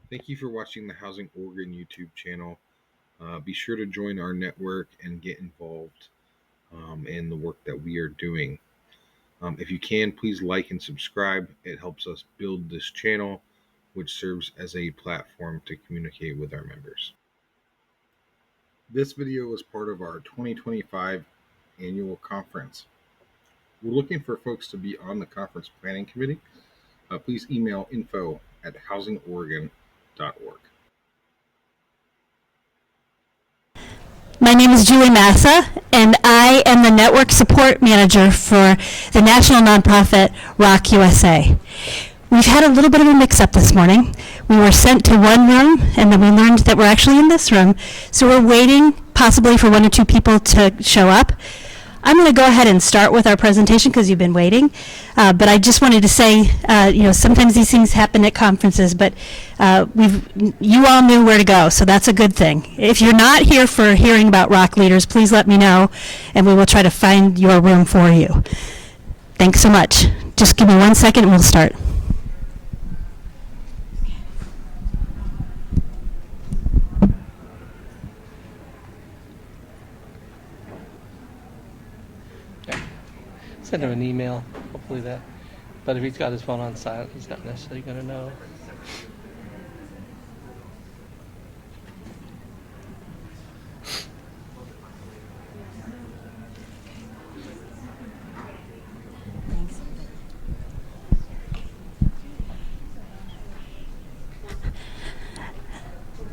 Thank you for watching the Housing Oregon YouTube channel. Be sure to join our network and get involved in the work that we are doing. If you can, please like and subscribe. It helps us build this channel, which serves as a platform to communicate with our members. This video is part of our 2025 annual conference. We're looking for folks to be on the conference planning committee. Please email info@housingoregon.org. My name is Julie Massa, and I am the Network Support Manager for the national nonprofit ROC USA. We've had a little bit of a mix-up this morning. We were sent to one room, and then we learned that we're actually in this room. So we're waiting possibly for 1 or 2 people to show up. I'm going to go ahead and start with our presentation because you've been waiting. But I just wanted to say, sometimes these things happen at conferences, but you all knew where to go, so that's a good thing. If you're not here for hearing about ROC leaders, please let me know, and we will try to find your room for you. Thanks so much. Just give me 1 second and we'll start. Send him an email, hopefully that. But if he's got his phone on silent, he's not necessarily going to know.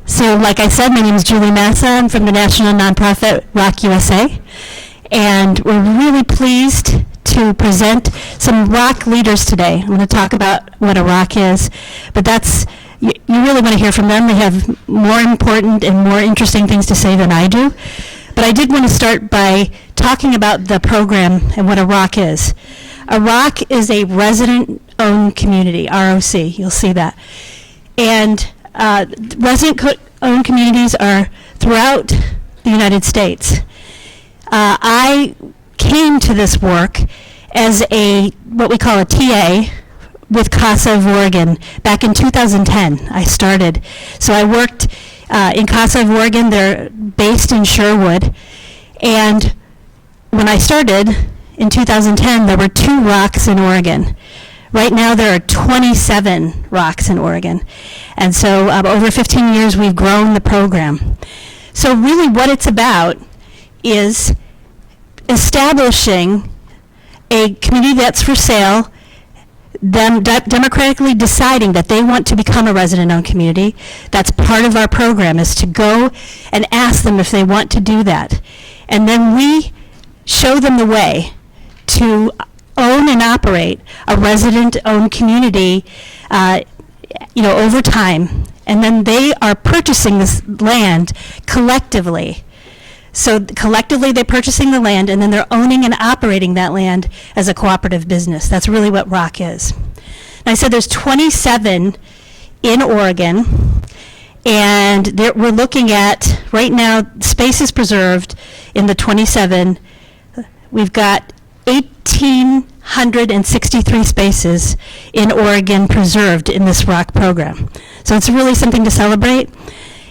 So like I said, my name is Julie Massa. I'm from the national nonprofit ROC USA. And we're really pleased to present some ROC leaders today. I'm going to talk about what a ROC is, but you really want to hear from them. They have more important and more interesting things to say than I do. But I did want to start by talking about the program and what a ROC is. A ROC is a resident-owned community, ROC, you'll see that. And resident-owned communities are throughout the United States. I came to this work as what we call a TA with CASA of Oregon back in 2010. I started. So I worked in CASA of Oregon. They're based in Sherwood. And when I started in 2010, there were 2 ROCs in Oregon. Right now there are 27 ROCs in Oregon. And so over 15 years we've grown the program. So really what it's about is establishing a community that's for sale, them democratically deciding that they want to become a resident-owned community. That's part of our program, is to go and ask them if they want to do that. And then we show them the way to own and operate a resident-owned community over time. And then they are purchasing this land collectively. So collectively they're purchasing the land, and then they're owning and operating that land as a cooperative business. That's really what ROC is. And I said there's 27 in Oregon, and we're looking at, right now, space is preserved in the 27. We've got 1,863 spaces in Oregon preserved in this ROC program. So it's really something to celebrate.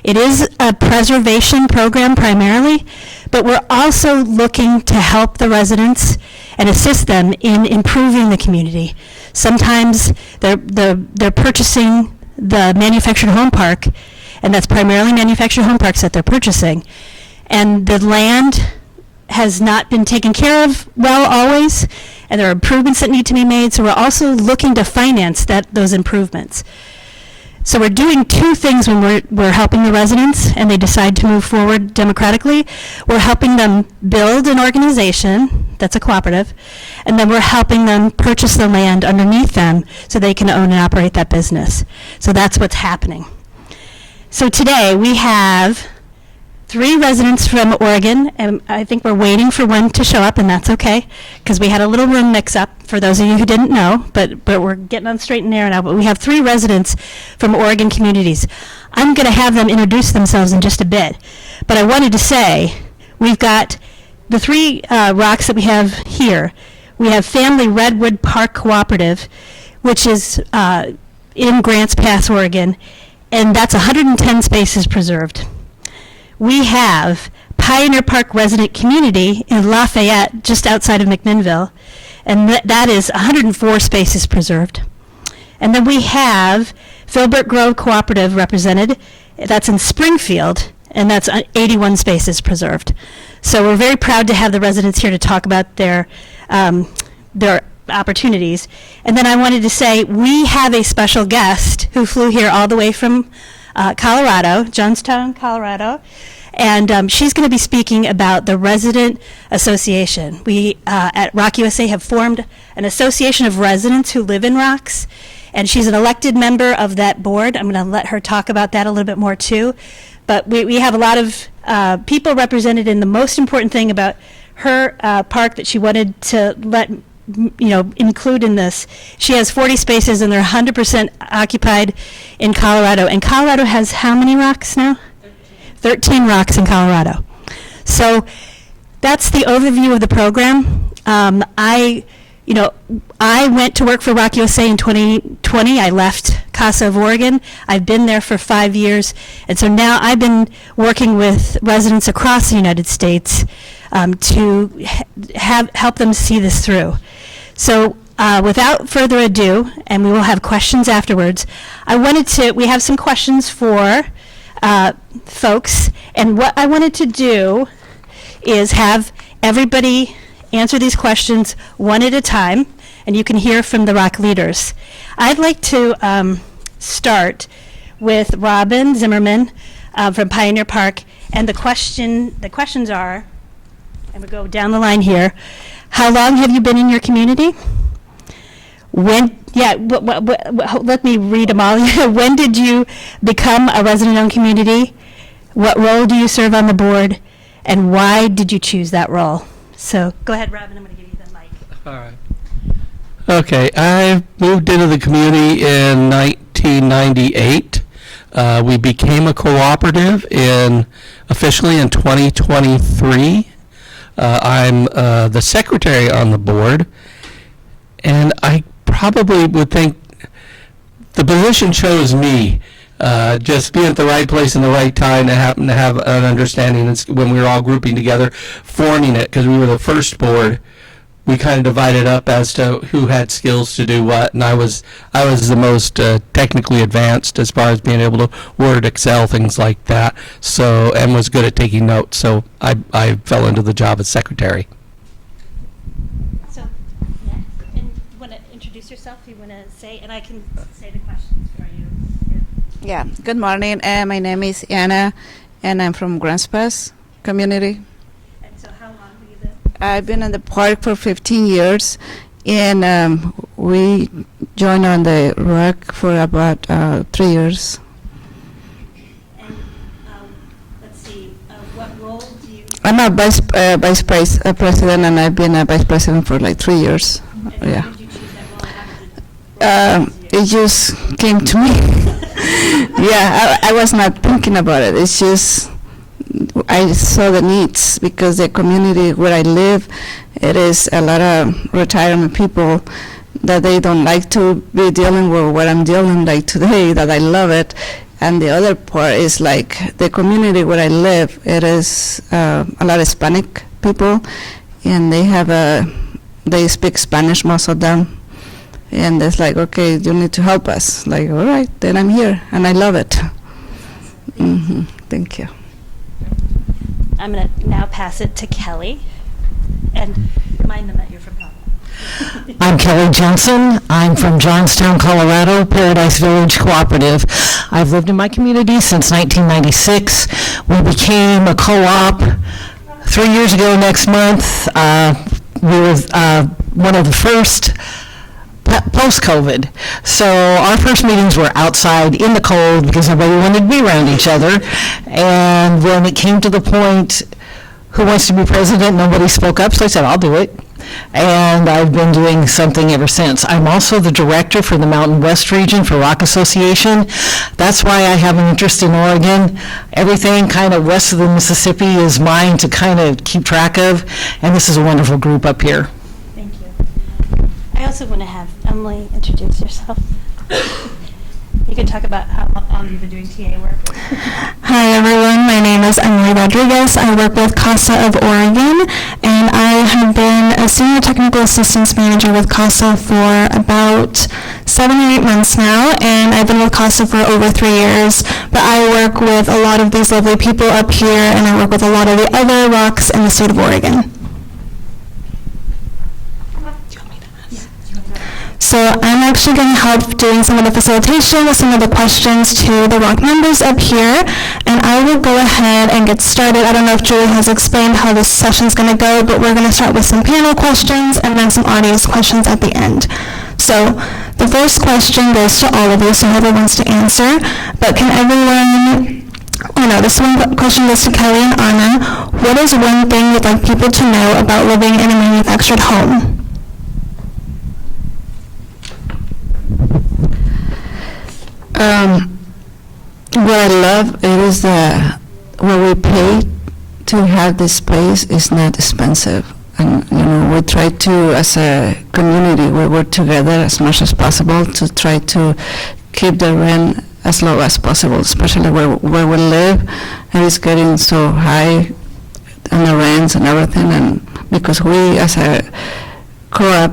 It is a preservation program primarily, but we're also looking to help the residents and assist them in improving the community. Sometimes they're purchasing the manufactured home park, and that's primarily manufactured home parks that they're purchasing. And the land has not been taken care of well always, and there are improvements that need to be made, so we're also looking to finance those improvements. So we're doing 2 things when we're helping the residents and they decide to move forward democratically. We're helping them build an organization that's a cooperative, and then we're helping them purchase the land underneath them so they can own and operate that business. So that's what's happening. So today we have 3 residents from Oregon, and I think we're waiting for one to show up, and that's okay, because we had a little room mix-up, for those of you who didn't know, but we're getting on straight and narrow now. But we have 3 residents from Oregon communities. I'm going to have them introduce themselves in just a bit, but I wanted to say we've got the 3 ROCs that we have here. We have Family Redwood Park Cooperative, which is in Grants Pass, Oregon, and that's 110 spaces preserved. We have Pioneer Park Resident Community in Lafayette, just outside of McMinnville, and that is 104 spaces preserved. And then we have Filbert Grove Cooperative represented, that's in Springfield, and that's 81 spaces preserved. So we're very proud to have the residents here to talk about their opportunities. And then I wanted to say, we have a special guest who flew here all the way from Colorado, Johnstown, Colorado, and she's going to be speaking about the Resident Association. We at ROC USA have formed an association of residents who live in ROCs, and she's an elected member of that board. I'm going to let her talk about that a little bit more too. But we have a lot of people represented, and the most important thing about her park that she wanted to include in this, she has 40 spaces and they're 100% occupied in Colorado. And Colorado has how many ROCs now? 13 ROCs in Colorado. So that's the overview of the program. I went to work for ROC USA in 2020. I left Casa of Oregon. I've been there for 5 years. And so now I've been working with residents across the United States to help them see this through. So without further ado, and we will have questions afterwards, we have some questions for folks. And what I wanted to do is have everybody answer these questions one at a time, and you can hear from the ROC leaders. I'd like to start with Robin Zimmerman from Pioneer Park, and the questions are, and we go down the line here. How long have you been in your community? Let me read them all. When did you become a resident-owned community? What role do you serve on the board? And why did you choose that role? So go ahead, Robin. I'm going to give you the mic. All right. Okay, I moved into the community in 1998. We became a cooperative officially in 2023. I'm the secretary on the board, and I probably would think the position chose me. Just being at the right place in the right time to happen to have an understanding when we were all grouping together, forming it, because we were the first board. We kind of divided up as to who had skills to do what, and I was the most technically advanced as far as being able to Word, Excel, things like that. So, and was good at taking notes. So I fell into the job as secretary. So, yeah, and you want to introduce yourself? You want to say, and I can say the questions for you. Yeah, good morning. My name is Anna, and I'm from Grants Pass community. And so how long have you been? I've been in the park for 15 years, and we joined on the ROC for about 3 years. And let's see, what role do you... I'm a vice president, and I've been a vice president for like 3 years. And Yeah. how did you choose that role? It just came to me. Yeah, I was not thinking about it. It's just I saw the needs because the community where I live, it is a lot of retirement people that they don't like to be dealing with what I'm dealing like today, that I love it. And the other part is like the community where I live, it is a lot of Hispanic people, and they speak Spanish, most of them. And it's like, okay, you need to help us. Like, all right, then I'm here, and I love it. Thank you. I'm going to now pass it to Kelly. And remind them that you're from Colorado. I'm Kelly Jensen. I'm from Johnstown, Colorado, Paradise Village Cooperative. I've lived in my community since 1996. We became a co-op 3 years ago next month. We were one of the first post-COVID. So our first meetings were outside in the cold because everybody wanted to be around each other. And when it came to the point, who wants to be president, nobody spoke up, so I said, I'll do it. And I've been doing something ever since. I'm also the director for the Mountain West region for ROC Association. That's why I have an interest in Oregon. Everything kind of west of the Mississippi is mine to kind of keep track of, and this is a wonderful group up here. Thank you. I also want to have Emily introduce yourself. You can talk about how long you've been doing TA work. Hi everyone, my name is Emily Rodriguez. I work with CASA of Oregon, and I have been a Senior Technical Assistance Manager with CASA for about 7 or 8 months now, and I've been with CASA for over 3 years. But I work with a lot of these lovely people up here, and I work with a lot of the other ROCs in the state of Oregon. So I'm actually going to help doing some of the facilitation with some of the questions to the ROC members up here, and I will go ahead and get started. I don't know if Julie has explained how this session's going to go, but we're going to start with some panel questions and then some audience questions at the end. So the first question goes to all of you, so whoever wants to answer, but can everyone, this one question goes to Kelly and Anna. What is one thing you'd like people to know about living in a manufactured home? What I love is that what we pay to have this space is not expensive. And, we try to, as a community, we work together as much as possible to try to keep the rent as low as possible, especially where we live. And it's getting so high on the rents and everything. And because we, as a co-op,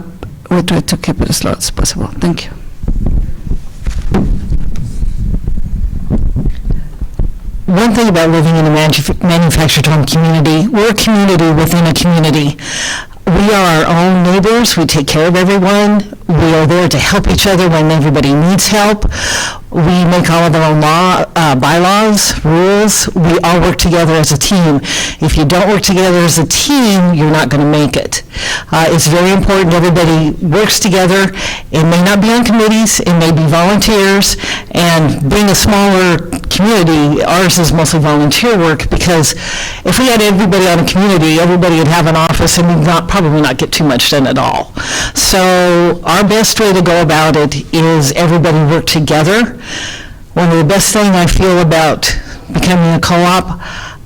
we try to keep it as low as possible. Thank you. One thing about living in a manufactured home community, we're a community within a community. We are our own neighbors. We take care of everyone. We are there to help each other when everybody needs help. We make all of our own bylaws, rules. We all work together as a team. If you don't work together as a team, you're not going to make it. It's very important everybody works together. It may not be on committees. It may be volunteers. And being a smaller community, ours is mostly volunteer work, because if we had everybody on a community, everybody would have an office and we'd probably not get too much done at all. So our best way to go about it is everybody work together. One of the best things I feel about becoming a co-op,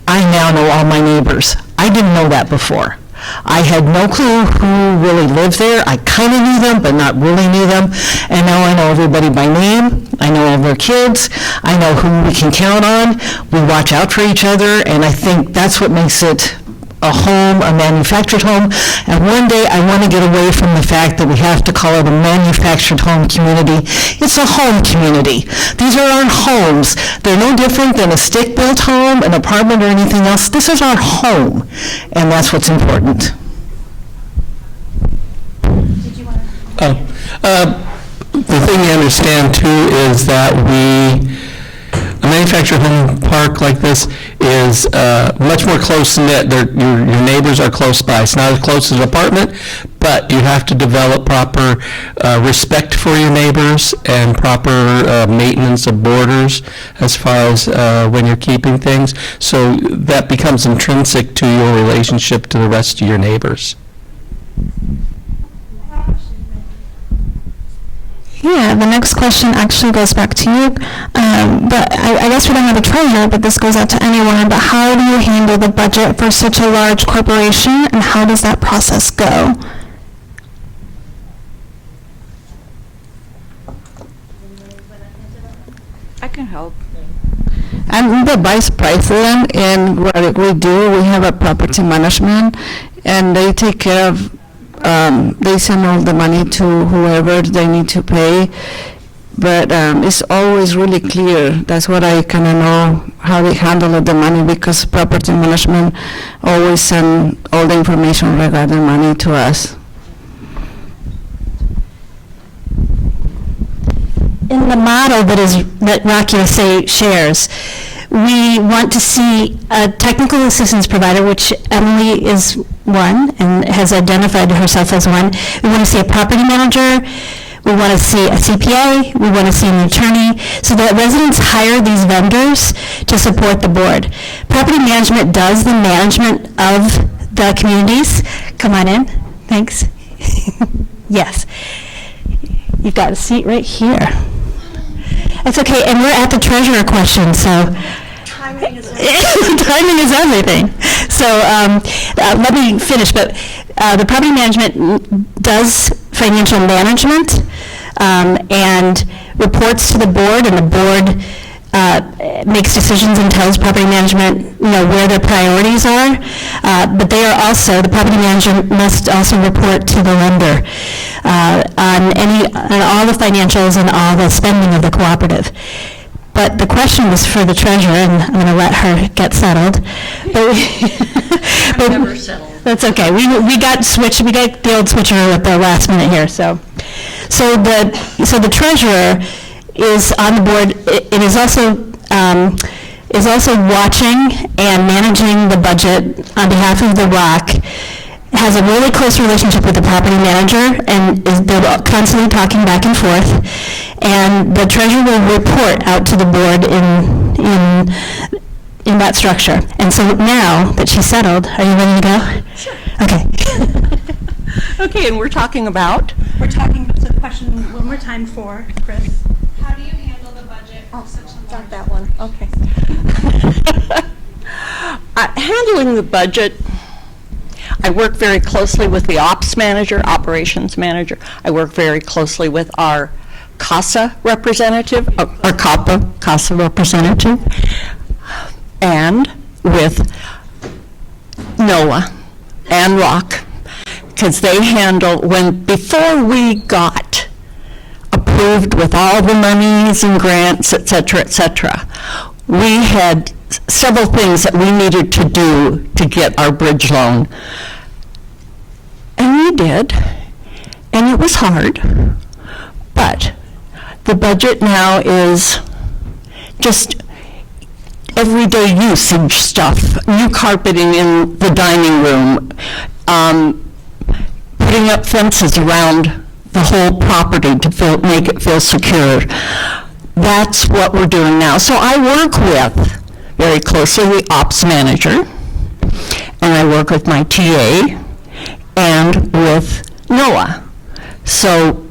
I now know all my neighbors. I didn't know that before. I had no clue who really lived there. I kind of knew them, but not really knew them. And now I know everybody by name. I know all their kids. I know who we can count on. We watch out for each other, and I think that's what makes it a home, a manufactured home. And one day I want to get away from the fact that we have to call it a manufactured home community. It's a home community. These are our homes. They're no different than a stick-built home, an apartment, or anything else. This is our home, and that's what's important. Did you want to? The thing you understand too is that a manufactured home park like this is much more close-knit. Your neighbors are close by. It's not as close as an apartment, but you have to develop proper respect for your neighbors and proper maintenance of borders as far as when you're keeping things. So that becomes intrinsic to your relationship to the rest of your neighbors. Yeah, the next question actually goes back to you, but I guess we don't have a treasurer, but this goes out to anyone, but how do you handle the budget for such a large corporation, and how does that process go? I can help. I'm the vice president, and what we do, we have a property management, and they take care of, they send all the money to whoever they need to pay, but it's always really clear. That's what I kind of know, how they handle the money, because property management always send all the information regarding money to us. In the model that ROC USA shares, we want to see a technical assistance provider, which Emily is one and has identified herself as one. We want to see a property manager. We want to see a CPA. We want to see an attorney, so that residents hire these vendors to support the board. Property management does the management of the communities. Come on in. Thanks. Yes. You've got a seat right here. That's okay, and we're at the treasurer question, so. Timing is everything. Timing is everything. So let me finish, but the property management does financial management. and reports to the board, and the board makes decisions and tells property management, where their priorities are. But the property manager must also report to the lender on all the financials and all the spending of the cooperative. But the question was for the treasurer, and I'm going to let her get settled. But I'm never settled. That's okay. We got the old switcheroo at the last minute here. So the treasurer is on the board. It is also watching and managing the budget on behalf of the ROC. Has a really close relationship with the property manager, and they're constantly talking back and forth. And the treasurer will report out to the board in that structure. And so now that she's settled, are you ready to go? Sure. Okay. Okay, and we're talking about? We're talking about the question one more time for Chris. How do you handle the budget for such a large? Not that one. Okay. Handling the budget, I work very closely with the ops manager, operations manager. I work very closely with our CASA representative, our CASA representative, and with NOAA and ROC, because they handle, before we got approved with all the monies and grants, et cetera, we had several things that we needed to do to get our bridge loan. And we did, and it was hard, but the budget now is just everyday usage stuff, new carpeting in the dining room, putting up fences around the whole property to make it feel secure. That's what we're doing now. So I work with, very closely, the ops manager, and I work with my TA and with NOAA. So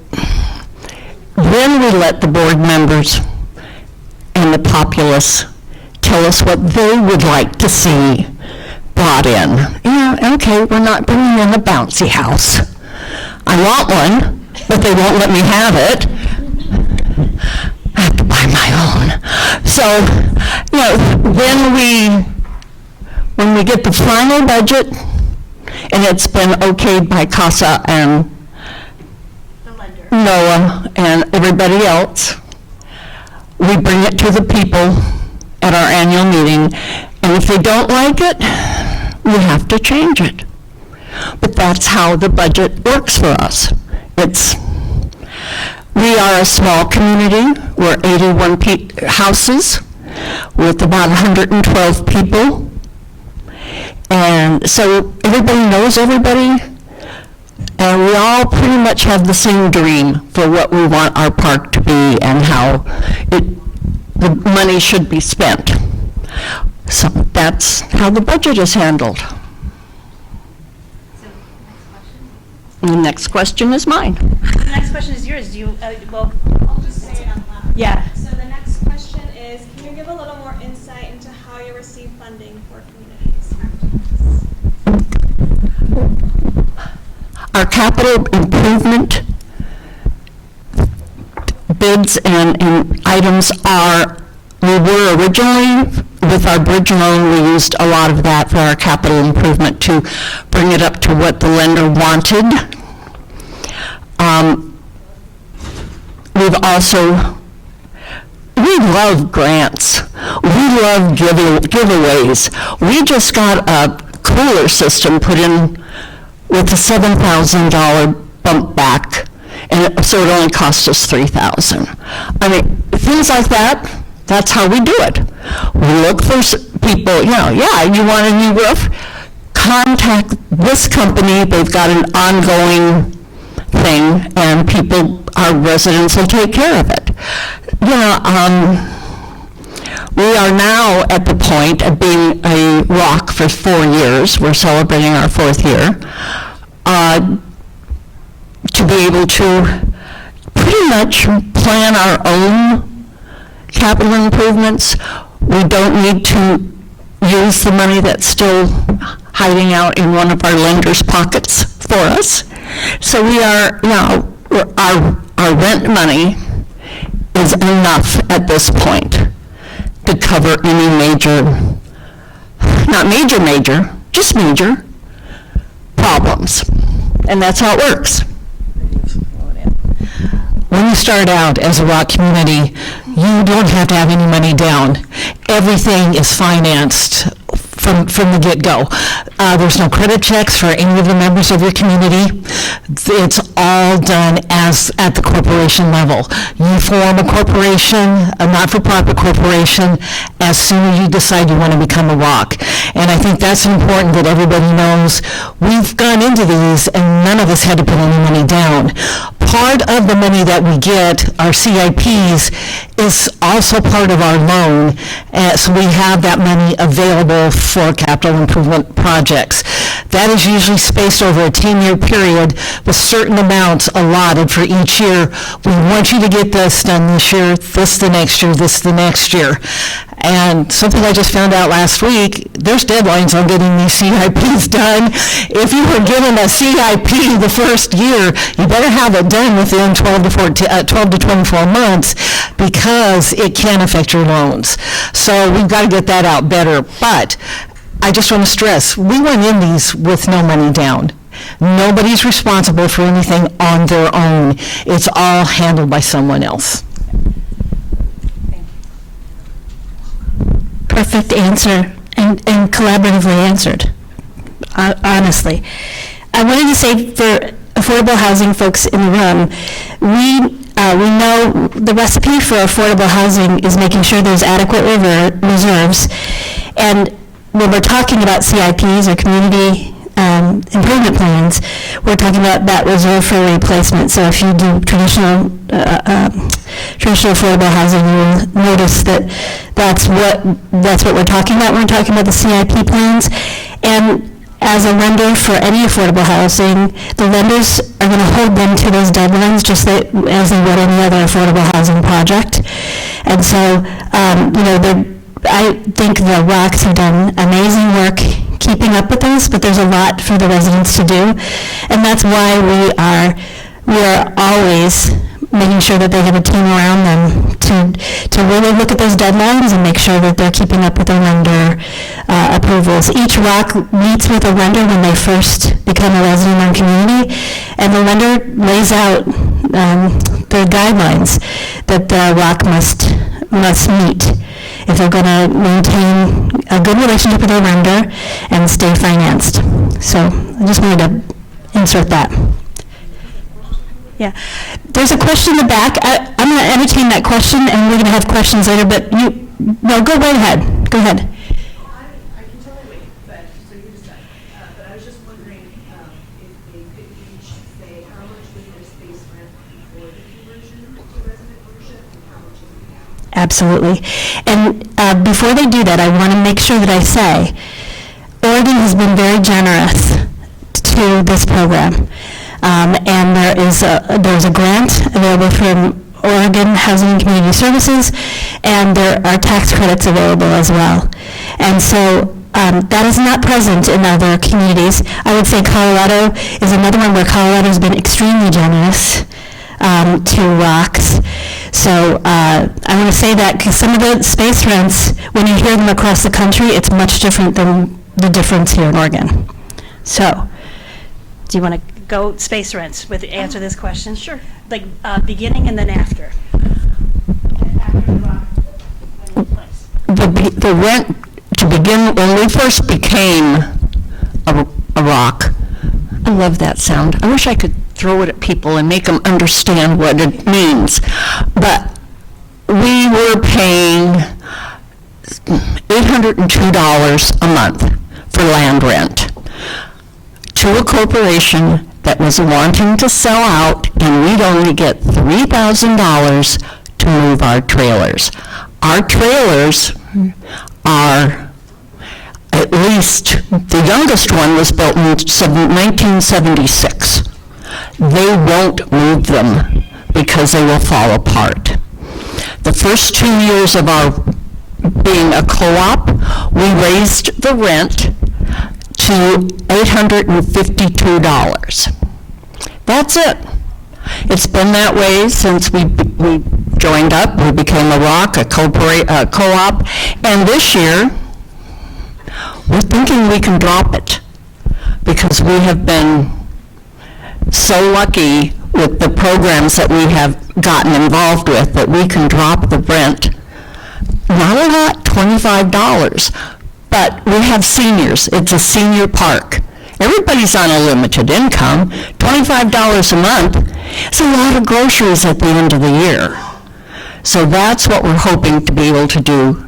then we let the board members and the populace tell us what they would like to see brought in. Okay, we're not bringing in a bouncy house. I want one, but they won't let me have it. I have to buy my own. So, when we get the final budget, and it's been okayed by CASA and NOAA and everybody else, we bring it to the people at our annual meeting, and if they don't like it, we have to change it. But that's how the budget works for us. We are a small community. We're 81 houses with about 112 people. And so everybody knows everybody, and we all pretty much have the same dream for what we want our park to be and how the money should be spent. So that's how the budget is handled. The next question is mine. The next question is yours. I'll just say it out loud. Yeah. So the next question is, can you give a little more insight into how you receive funding for communities? Our capital improvement bids and items we were originally, with our bridge loan, we used a lot of that for our capital improvement to bring it up to what the lender wanted. We love grants. We love giveaways. We just got a cooler system put in with a $7,000 bump back, and so it only cost us $3,000. I mean, things like that. That's how we do it. We look for people, you want a new roof? Contact this company. They've got an ongoing thing, and our residents will take care of it. We are now at the point of being a ROC for 4 years. We're celebrating our 4th year. To be able to pretty much plan our own capital improvements. We don't need to use the money that's still hiding out in one of our lenders' pockets for us. So we are, our rent money is enough at this point to cover any major, not major, just major problems. And that's how it works. When you start out as a ROC community, you don't have to have any money down. Everything is financed from the get-go. There's no credit checks for any of the members of your community. It's all done at the corporation level. You form a corporation, a not-for-profit corporation, as soon as you decide you want to become a ROC. And I think that's important that everybody knows. We've gone into these and none of us had to put any money down. Part of the money that we get, our CIPs, is also part of our loan, so we have that money available for capital improvement projects. That is usually spaced over a 10-year period with certain amounts allotted for each year. We want you to get this done this year, this the next year, this the next year. And something I just found out last week, there's deadlines on getting these CIPs done. If you were given a CIP the first year, you better have it done within 12 to 24 months because it can affect your loans. So we've got to get that out better. But I just want to stress, we went in these with no money down. Nobody's responsible for anything on their own. It's all handled by someone else. Perfect answer and collaboratively answered, honestly. I wanted to say for affordable housing folks in the room, we know the recipe for affordable housing is making sure there's adequate reserves. And when we're talking about CIPs or community improvement plans, we're talking about that reserve for replacement. So if you do traditional affordable housing, you'll notice that that's what we're talking about when we're talking about the CIP plans. And as a lender for any affordable housing, the lenders are going to hold them to those deadlines just as they would any other affordable housing project. And so, I think the ROCs have done amazing work keeping up with those, but there's a lot for the residents to do. And that's why we are always making sure that they have a team around them to really look at those deadlines and make sure that they're keeping up with their lender approvals. Each ROC meets with a lender when they first become a resident in our community, and the lender lays out the guidelines that the ROC must meet if they're going to maintain a good relationship with their lender and stay financed. So I just wanted to insert that. Yeah, there's a question in the back. I'm going to entertain that question, and we're going to have questions later, but go right ahead. Go ahead. I can totally wait, but so you decide. But I was just wondering if they could each say how much was their space rent before the conversion to resident ownership and how much is it now? Absolutely. And before they do that, I want to make sure that I say, Oregon has been very generous to this program. And there's a grant available from Oregon Housing and Community Services, and there are tax credits available as well. And so that is not present in other communities. I would say Colorado is another one where Colorado has been extremely generous to ROCs. So I want to say that because some of the space rents, when you hear them across the country, it's much different than the difference here in Oregon. So, do you want to go space rents with answer this question? Sure. Like beginning and then after. The rent to begin, when we first became a ROC, I love that sound. I wish I could throw it at people and make them understand what it means. But we were paying $802 a month for land rent to a corporation that was wanting to sell out, and we'd only get $3,000 to move our trailers. Our trailers are, at least the youngest one was built in 1976. They won't move them because they will fall apart. The first 2 years of our being a co-op, we raised the rent to $852. That's it. It's been that way since we joined up. We became a ROC, a co-op, and this year, we're thinking we can drop it because we have been so lucky with the programs that we have gotten involved with that we can drop the rent. Not a lot, $25, but we have seniors. It's a senior park. Everybody's on a limited income. $25 a month is a lot of groceries at the end of the year. So that's what we're hoping to be able to do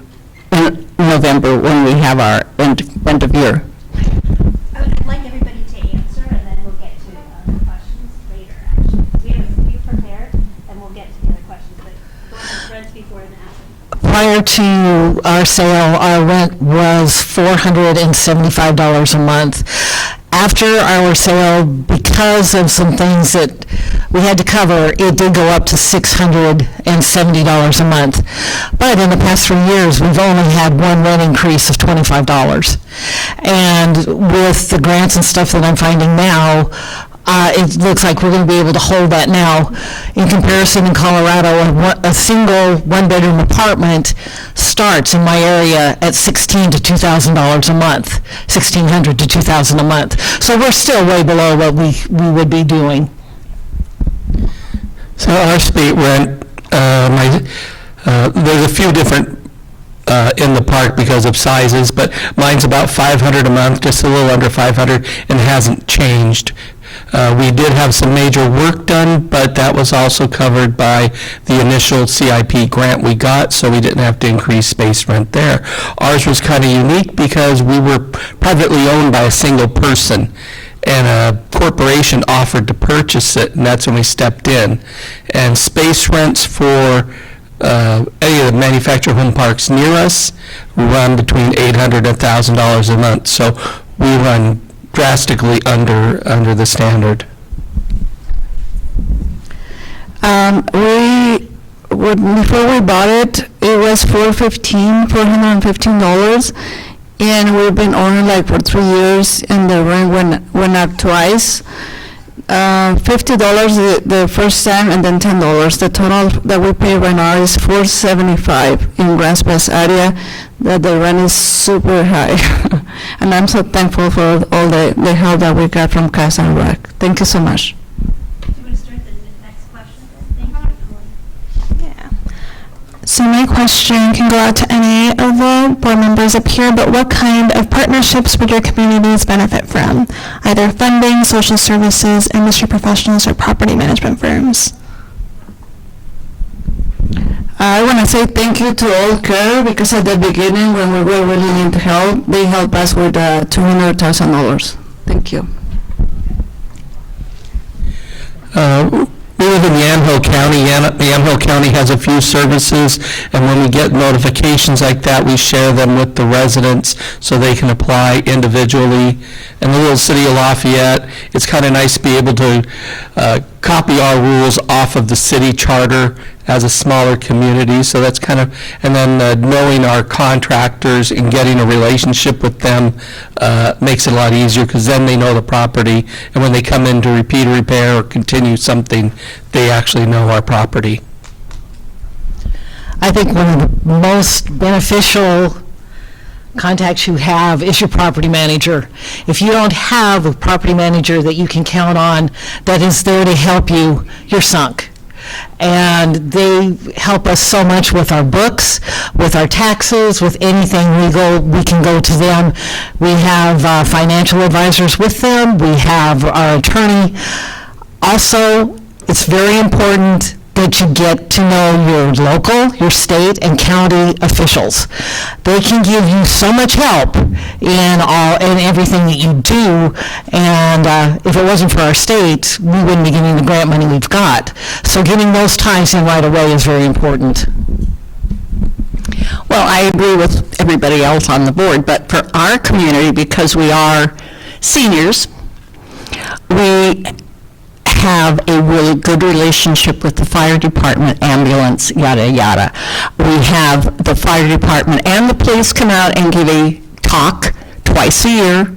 in November when we have our end of year. I'd like everybody to answer, and then we'll get to the questions later, actually. We have a few prepared, and we'll get to the other questions, but go ahead, rent before and after. Prior to our sale, our rent was $475 a month. After our sale, because of some things that we had to cover, it did go up to $670 a month. But in the past 3 years, we've only had one rent increase of $25. And with the grants and stuff that I'm finding now, it looks like we're going to be able to hold that now. In comparison, in Colorado, a single one-bedroom apartment starts in my area at $1,600 to $2,000 a month, $1,600 to $2,000 a month. So we're still way below what we would be doing. So our state rent, there's a few different in the park because of sizes, but mine's about $500 a month, just a little under $500, and hasn't changed. We did have some major work done, but that was also covered by the initial CIP grant we got, so we didn't have to increase space rent there. Ours was kind of unique because we were privately owned by a single person, and a corporation offered to purchase it, and that's when we stepped in. And space rents for any of the manufactured home parks near us run between $800 and $1,000 a month, so we run drastically under the standard. Before we bought it, it was $415, and we've been owning like for 3 years, and the rent went up twice. $50 the first time, and then $10. The total that we pay right now is $475 in Grants Pass area. That the rent is super high, and I'm so thankful for all the help that we got from CASA and ROC. Thank you so much. Do you want to start the next question? Thank you. Yeah. So my question can go out to any of the board members up here, but what kind of partnerships would your communities benefit from? Either funding, social services, industry professionals, or property management firms? I want to say thank you to all CARE, because at the beginning when we were really need help, they helped us with $200,000. Thank you. We live in Yamhill County. Yamhill County has a few services, and when we get notifications like that, we share them with the residents so they can apply individually. In the little city of Lafayette, it's kind of nice to be able to copy our rules off of the city charter as a smaller community, so that's kind of, and then knowing our contractors and getting a relationship with them makes it a lot easier, because then they know the property, and when they come in to repeat a repair or continue something, they actually know our property. I think one of the most beneficial contacts you have is your property manager. If you don't have a property manager that you can count on that is there to help you, you're sunk. And they help us so much with our books, with our taxes, with anything legal. We can go to them. We have financial advisors with them. We have our attorney. Also, it's very important that you get to know your local, your state, and county officials. They can give you so much help in everything that you do, and if it wasn't for our state, we wouldn't be getting the grant money we've got. So getting those ties in right away is very important. Well, I agree with everybody else on the board, but for our community, because we are seniors, we have a really good relationship with the fire department, ambulance, yada, yada. We have the fire department and the police come out and give a talk twice a year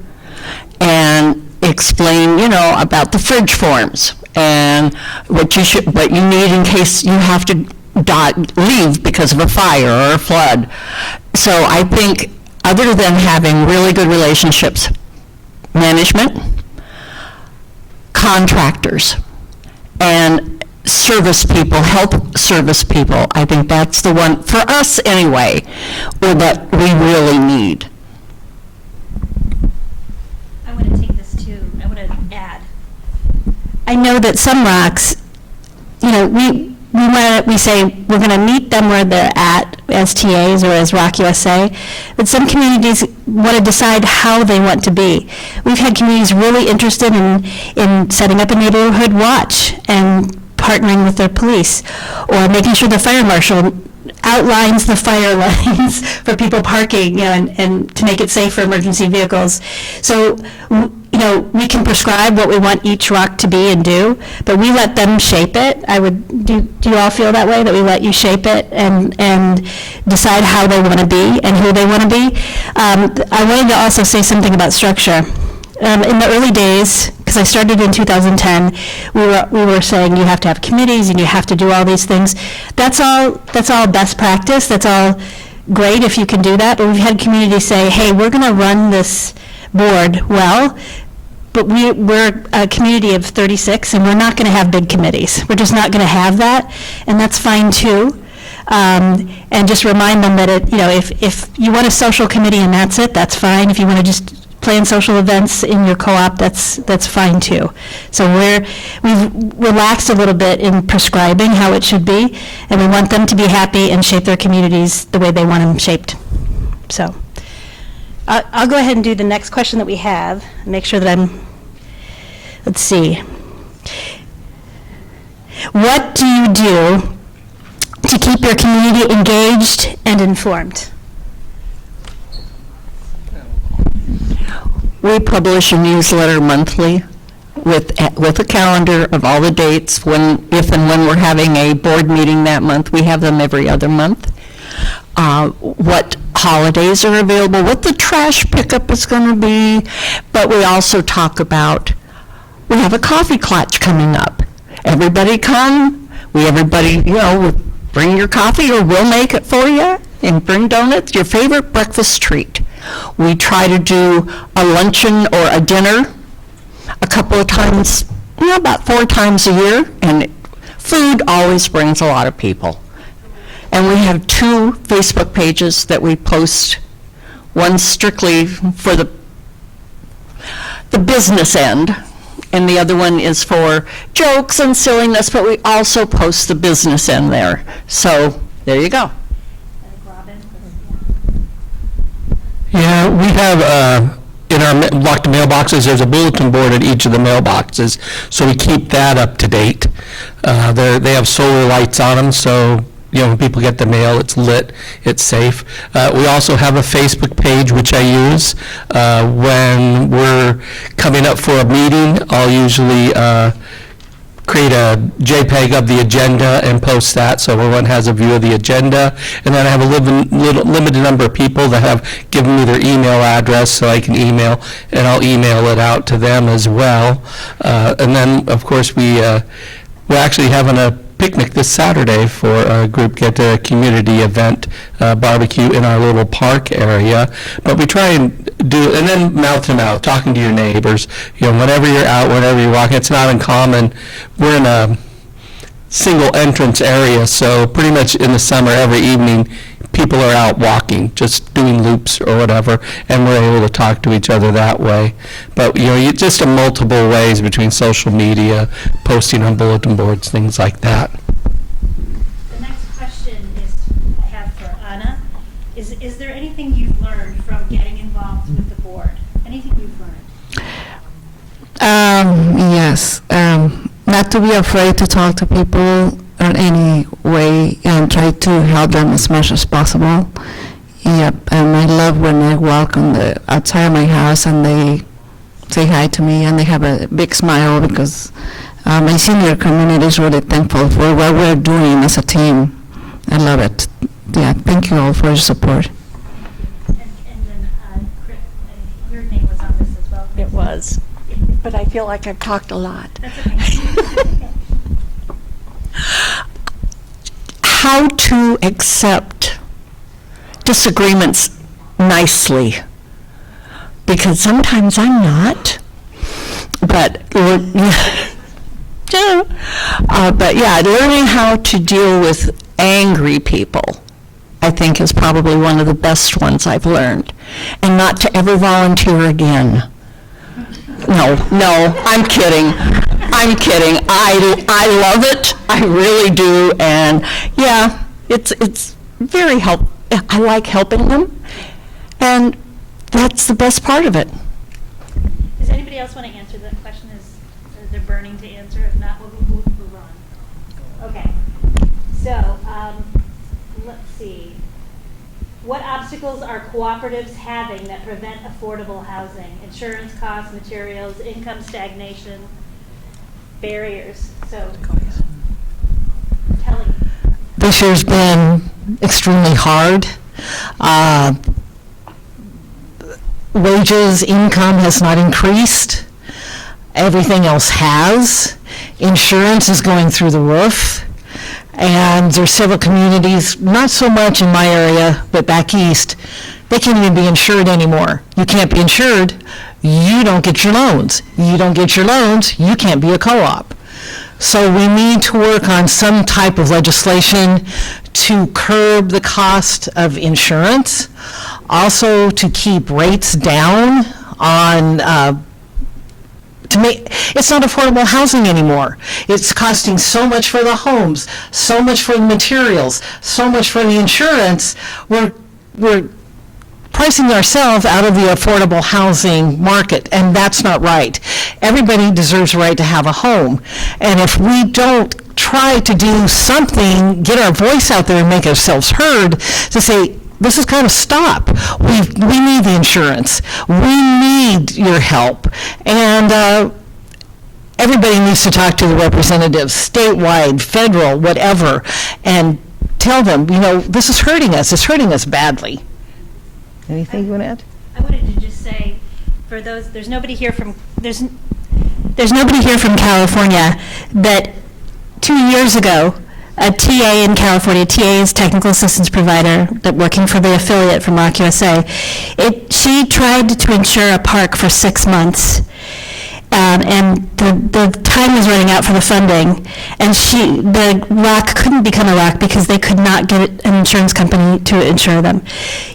and explain, about the fridge forms. and what you need in case you have to leave because of a fire or a flood. So I think other than having really good relationships, management, contractors, and service people, help service people, I think that's the one, for us anyway, that we really need. I want to take this too, I want to add. I know that some ROCs, we say we're going to meet them where they're at as TAs or as ROC USA, but some communities want to decide how they want to be. We've had communities really interested in setting up a neighborhood watch and partnering with their police, or making sure the fire marshal outlines the fire lines for people parking, and to make it safe for emergency vehicles. So, we can prescribe what we want each ROC to be and do, but we let them shape it. Do you all feel that way, that we let you shape it and decide how they want to be and who they want to be? I wanted to also say something about structure. In the early days, because I started in 2010, we were saying you have to have committees and you have to do all these things. That's all best practice. That's all great if you can do that. But we've had communities say, hey, we're going to run this board well, but we're a community of 36 and we're not going to have big committees. We're just not going to have that, and that's fine too. And just remind them that if you want a social committee and that's it, that's fine. If you want to just plan social events in your co-op, that's fine too. So we've relaxed a little bit in prescribing how it should be, and we want them to be happy and shape their communities the way they want them shaped. So I'll go ahead and do the next question that we have. Make sure that let's see. What do you do to keep your community engaged and informed? We publish a newsletter monthly with a calendar of all the dates, if and when we're having a board meeting that month. We have them every other month. What holidays are available, what the trash pickup is going to be, but we also talk about, we have a coffee clutch coming up. Everybody come, bring your coffee or we'll make it for you, and bring donuts, your favorite breakfast treat. We try to do a luncheon or a dinner a couple of times, about 4 times a year, and food always brings a lot of people. And we have 2 Facebook pages that we post, one strictly for the business end, and the other one is for jokes and silliness, but we also post the business end there. So there you go. Yeah, we have, in our locked mailboxes, there's a bulletin board at each of the mailboxes, so we keep that up to date. They have solar lights on them, so when people get the mail, it's lit, it's safe. We also have a Facebook page, which I use. When we're coming up for a meeting, I'll usually create a JPEG of the agenda and post that so everyone has a view of the agenda. And then I have a limited number of people that have given me their email address so I can email, and I'll email it out to them as well. And then, of course, we're actually having a picnic this Saturday for a group community event barbecue in our little park area. But we try and do, and then mouth to mouth, talking to your neighbors. Whenever you're out, whenever you're walking, it's not uncommon. We're in a single entrance area, so pretty much in the summer, every evening, people are out walking, just doing loops or whatever, and we're able to talk to each other that way. But just in multiple ways between social media, posting on bulletin boards, things like that. The next question I have for Anna. Is there anything you've learned from getting involved with the board? Anything you've learned? Yes. Not to be afraid to talk to people in any way and try to help them as much as possible. Yep, and I love when I walk on the outside of my house and they say hi to me and they have a big smile because my senior community is really thankful for what we're doing as a team. I love it. Yeah, thank you all for your support. And then, Chris, your name was on this as well. It was, but I feel like I've talked a lot. That's okay. How to accept disagreements nicely, because sometimes I'm not, but but yeah, learning how to deal with angry people, I think, is probably one of the best ones I've learned, and not to ever volunteer again. No, I'm kidding. I love it. I really do. And yeah, it's very I like helping them. And that's the best part of it. Does anybody else want to answer that question? Is they're burning to answer? If not, we'll move on. Okay. So, let's see. What obstacles are cooperatives having that prevent affordable housing? Insurance costs, materials, income stagnation, barriers. So, Kelly. This year's been extremely hard. Wages, income has not increased. Everything else has. Insurance is going through the roof. And there's several communities, not so much in my area, but back east, they can't even be insured anymore. You can't be insured, you don't get your loans. You don't get your loans, you can't be a co-op. So we need to work on some type of legislation to curb the cost of insurance, also to keep rates down on it's not affordable housing anymore. It's costing so much for the homes, so much for the materials, so much for the insurance. We're pricing ourselves out of the affordable housing market, and that's not right. Everybody deserves a right to have a home. And if we don't try to do something, get our voice out there and make ourselves heard, to say, this is kind of stop. We need the insurance. We need your help. And everybody needs to talk to the representatives, statewide, federal, whatever, and tell them, this is hurting us. It's hurting us badly. Anything you want to add? I wanted to just say, for those, there's nobody here from California, but 2 years ago, a TA in California, TA is technical assistance provider, that working for the affiliate from ROC USA. She tried to insure a park for 6 months, and the time was running out for the funding, and the ROC couldn't become a ROC because they could not get an insurance company to insure them.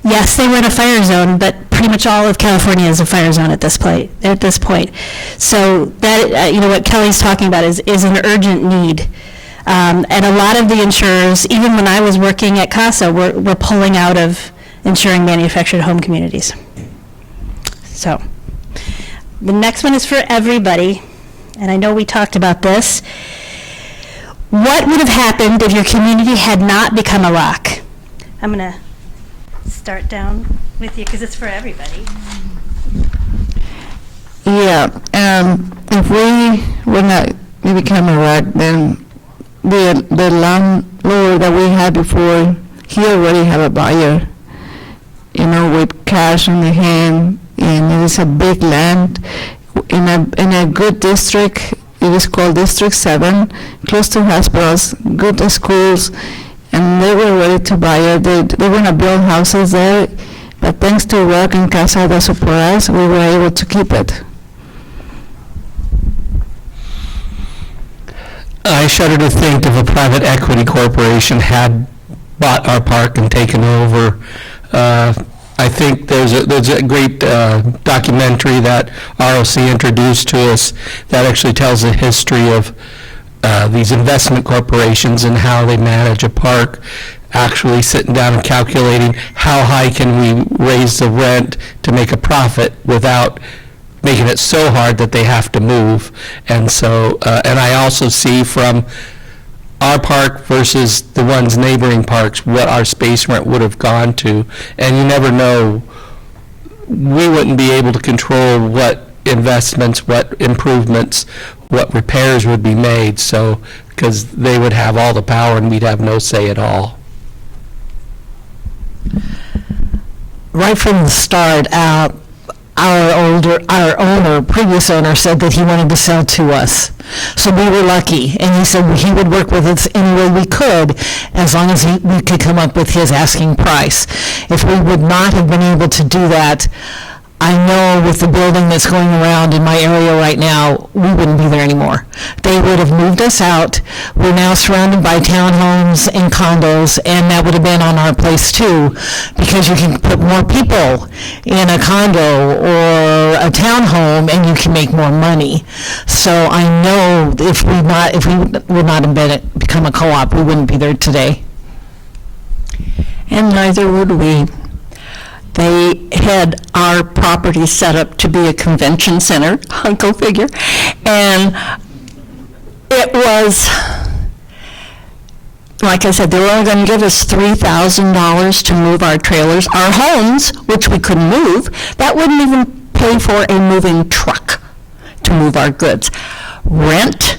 Yes, they were in a fire zone, but pretty much all of California is a fire zone at this point. So that what Kelly's talking about is an urgent need. And a lot of the insurers, even when I was working at CASA, were pulling out of insuring manufactured home communities. So the next one is for everybody, and I know we talked about this. What would have happened if your community had not become a ROC? I'm going to start down with you because it's for everybody. Yeah, if we become a ROC, then the landlord that we had before, he already have a buyer, with cash in the hand, and it is a big land in a good district. It is called District 7, close to hospitals, good schools, and they were ready to buy it. They want to build houses there, but thanks to ROC and CASA that support us, we were able to keep it. I shudder to think if a private equity corporation had bought our park and taken over. I think there's a great documentary that ROC introduced to us that actually tells the history of these investment corporations and how they manage a park, actually sitting down and calculating how high can we raise the rent to make a profit without making it so hard that they have to move. And so, and I also see from our park versus the ones neighboring parks what our space rent would have gone to. And you never know, we wouldn't be able to control what investments, what improvements, what repairs would be made, so, because they would have all the power and we'd have no say at all. Right from the start, our previous owner said that he wanted to sell to us. So we were lucky, and he said he would work with us any way we could, as long as we could come up with his asking price. If we would not have been able to do that, I know with the building that's going around in my area right now, we wouldn't be there anymore. They would have moved us out. We're now surrounded by townhomes and condos, and that would have been on our place too, because you can put more people in a condo or a townhome, and you can make more money. So I know if we would not have become a co-op, we wouldn't be there today. And neither would we. They had our property set up to be a convention center, Hunko figure, and it was, like I said, they were only going to give us $3,000 to move our trailers. Our homes, which we couldn't move, that wouldn't even pay for a moving truck to move our goods. Rent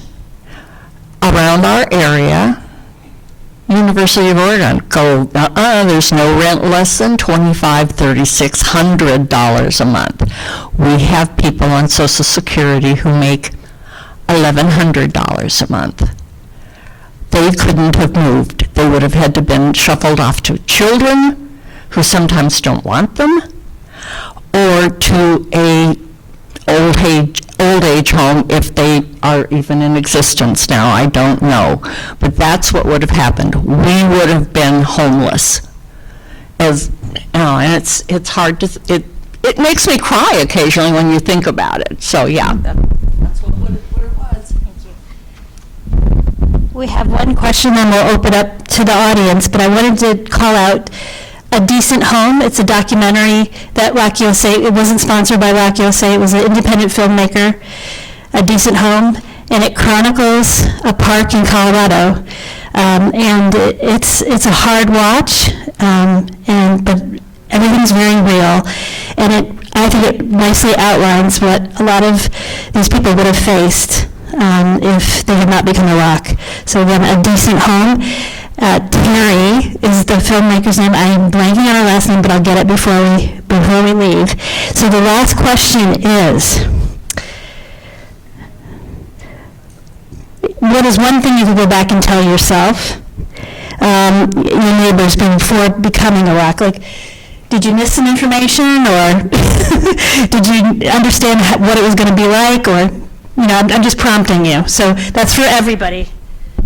around our area, University of Oregon, go, there's no rent less than $2,500, $3,600 a month. We have people on Social Security who make $1,100 a month. They couldn't have moved. They would have had to been shuffled off to children who sometimes don't want them, or to a old age home if they are even in existence now. I don't know, but that's what would have happened. We would have been homeless. And it's hard to it makes me cry occasionally when you think about it. So yeah, that's what it was. Thank you. We have one question, and we'll open up to the audience, but I wanted to call out A Decent Home. It's a documentary that ROC USA, it wasn't sponsored by ROC USA, it was an independent filmmaker, A Decent Home, and it chronicles a park in Colorado. And it's a hard watch, but everything's very real. And I think it nicely outlines what a lot of these people would have faced if they had not become a ROC. So again, A Decent Home. Terry is the filmmaker's name. I am blanking on her last name, but I'll get it before we leave. So the last question is, what is one thing you could go back and tell yourself, your neighbors before becoming a ROC? Like, did you miss some information, or did you understand what it was going to be like, or, I'm just prompting you. So that's for everybody.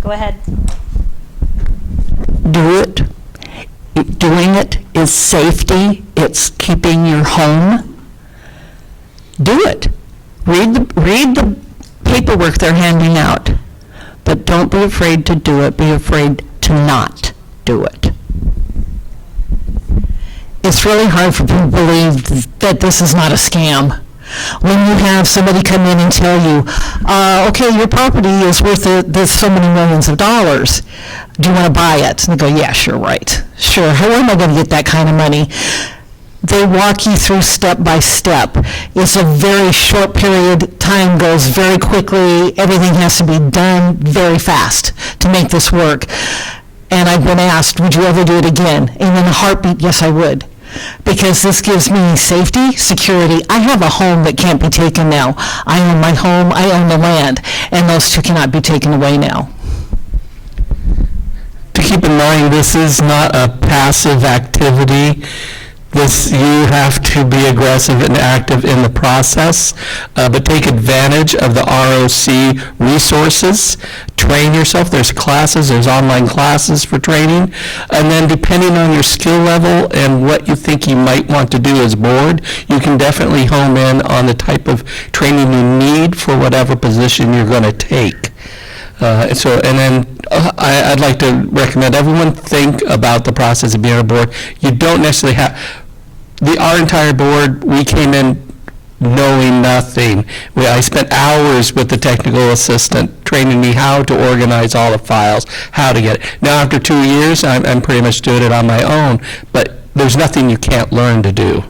Go ahead. Do it. Doing it is safety. It's keeping your home. Do it. Read the paperwork they're handing out. But don't be afraid to do it. Be afraid to not do it. It's really hard for people to believe that this is not a scam. When you have somebody come in and tell you, okay, your property is worth this so many millions of dollars. Do you want to buy it? And they go, yeah, sure, right. Sure, how am I going to get that kind of money? They walk you through step by step. It's a very short period. Time goes very quickly. Everything has to be done very fast to make this work. And I've been asked, would you ever do it again? And in a heartbeat, yes, I would. Because this gives me safety, security. I have a home that can't be taken now. I own my home, I own the land, and those two cannot be taken away now. To keep in mind, this is not a passive activity. You have to be aggressive and active in the process, but take advantage of the ROC resources. Train yourself. There's classes, there's online classes for training, and then depending on your skill level and what you think you might want to do as board, you can definitely home in on the type of training you need for whatever position you're going to take. I'd like to recommend everyone think about the process of being a board. You don't necessarily have... Our entire board, we came in knowing nothing. I spent hours with the technical assistant training me how to organize all the files, how to get it. Now after 2 years, I'm pretty much doing it on my own, but there's nothing you can't learn to do.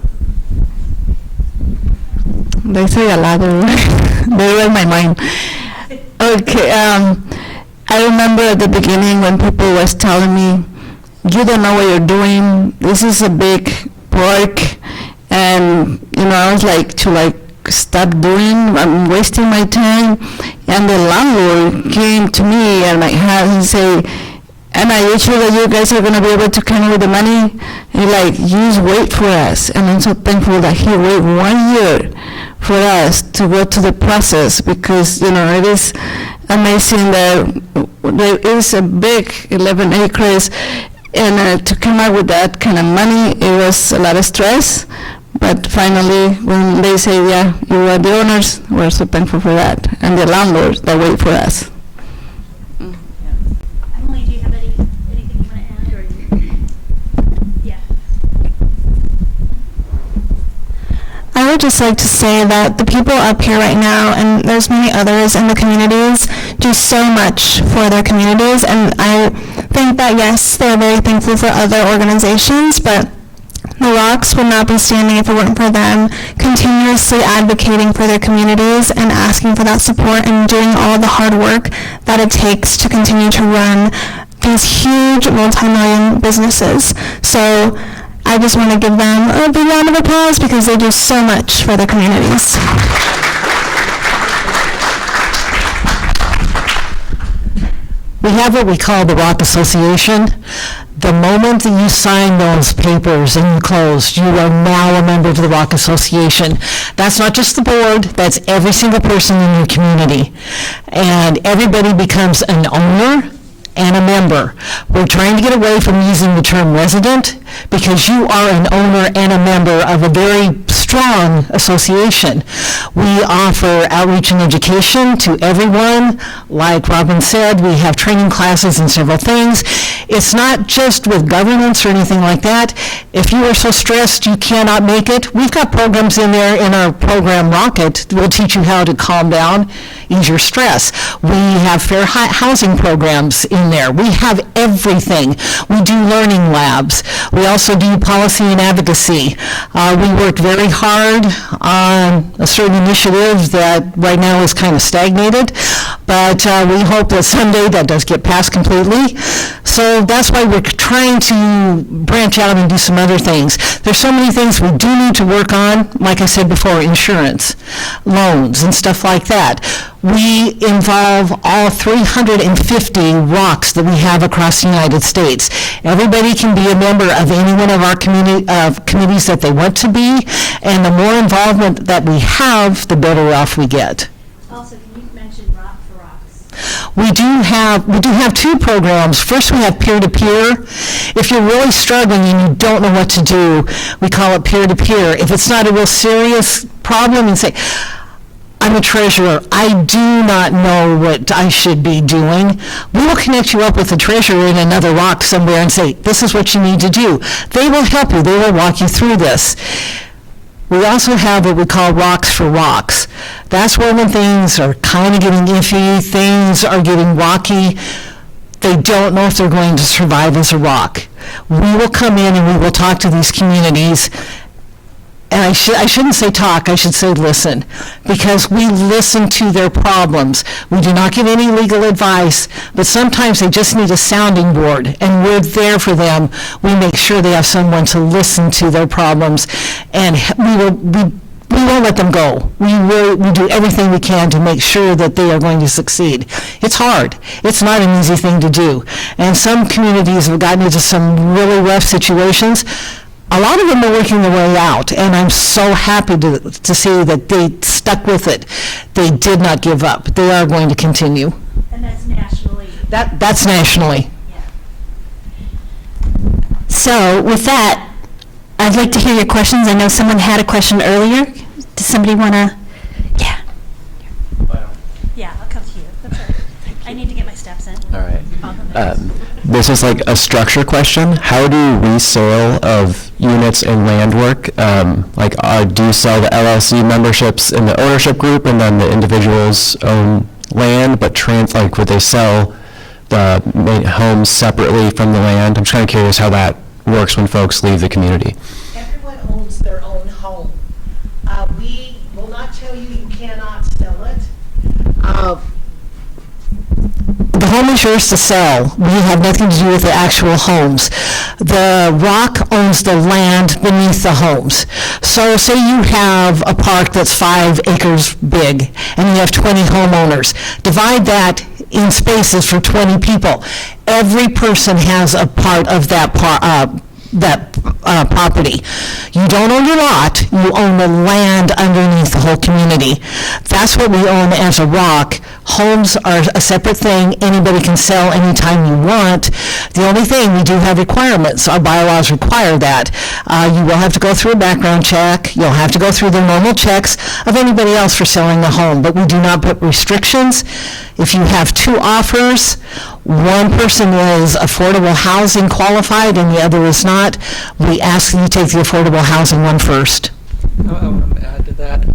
They say a lot. They read my mind. Okay, I remember at the beginning when people was telling me, you don't know what you're doing. This is a big park, and I was like, to like, stop doing, I'm wasting my time. And the landlord came to me and like had him say, "Am I sure that you guys are going to be able to come with the money?" And like, you just wait for us. And I'm so thankful that he waited 1 year for us to go to the process, because, you know, it is amazing that there is a big 11 acres, and to come up with that kind of money, it was a lot of stress. But finally, when they say, yeah, you are the owners, we're so thankful for that. And the landlords that wait for us. Emily, do you have anything you want to add, or yeah? I would just like to say that the people up here right now, and there's many others in the communities, do so much for their communities, and I think that, yes, they're very thankful for other organizations, but the ROCs would not be standing if it weren't for them continuously advocating for their communities and asking for that support and doing all the hard work that it takes to continue to run these huge multi-million businesses. So I just want to give them a big round of applause because they do so much for their communities. We have what we call the ROC Association. The moment that you sign those papers and you close, you are now a member of the ROC Association. That's not just the board, that's every single person in your community. And everybody becomes an owner and a member. We're trying to get away from using the term resident because you are an owner and a member of a very strong association. We offer outreach and education to everyone. Like Robin said, we have training classes and several things. It's not just with governance or anything like that. If you are so stressed you cannot make it, we've got programs in there in our program Rocket that will teach you how to calm down, ease your stress. We have fair housing programs in there. We have everything. We do learning labs. We also do policy and advocacy. We work very hard on a certain initiative that right now is kind of stagnated, but we hope that someday that does get passed completely. So that's why we're trying to branch out and do some other things. There's so many things we do need to work on, like I said before, insurance, loans, and stuff like that. We involve all 350 ROCs that we have across the United States. Everybody can be a member of any one of our committees that they want to be, and the more involvement that we have, the better off we get. Also, can you mention ROC for ROCs? We do have two programs. First, we have peer-to-peer. If you're really struggling and you don't know what to do, we call it peer-to-peer. If it's not a real serious problem, and say, I'm a treasurer, I do not know what I should be doing, we will connect you up with a treasurer in another ROC somewhere and say, this is what you need to do. They will help you. They will walk you through this. We also have what we call ROCs for ROCs. That's where when things are kind of getting iffy, things are getting rocky, they don't know if they're going to survive as a ROC. We will come in and we will talk to these communities. And I shouldn't say talk, I should say listen, because we listen to their problems. We do not give any legal advice, but sometimes they just need a sounding board, and we're there for them. We make sure they have someone to listen to their problems, and we won't let them go. We do everything we can to make sure that they are going to succeed. It's hard. It's not an easy thing to do. And some communities have gotten into some really rough situations. A lot of them are working their way out, and I'm so happy to see that they stuck with it. They did not give up. They are going to continue. And that's nationally. That's nationally. Yeah. So with that, I'd like to hear your questions. I know someone had a question earlier. Does somebody want to? Yeah. Yeah, I'll come to you. That's all right. I need to get my steps in. All right. I'll come back. This is like a structure question. How do resale of units and land work? Do you sell the LLC memberships in the ownership group and then the individuals own land, but would they sell the homes separately from the land? I'm just kind of curious how that works when folks leave the community. Everyone owns their own home. We will not tell you you cannot sell it. The home is yours to sell. We have nothing to do with the actual homes. The ROC owns the land beneath the homes. So say you have a park that's 5 acres big, and you have 20 homeowners. Divide that in spaces for 20 people. Every person has a part of that property. You don't own your lot, you own the land underneath the whole community. That's what we own as a ROC. Homes are a separate thing. Anybody can sell anytime you want. The only thing, we do have requirements. Our bylaws require that. You will have to go through a background check. You'll have to go through the normal checks of anybody else for selling the home, but we do not put restrictions. If you have 2 offers, one person is affordable housing qualified and the other is not, we ask that you take the affordable housing one first. I want to add to that.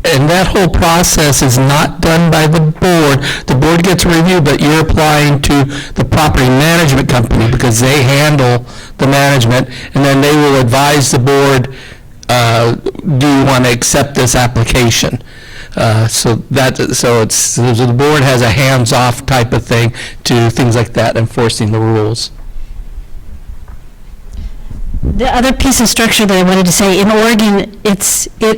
And that whole process is not done by the board. The board gets a review, but you're applying to the property management company because they handle the management, and then they will advise the board, do you want to accept this application? So the board has a hands-off type of thing to things like that, enforcing the rules. The other piece of structure that I wanted to say, in Oregon, it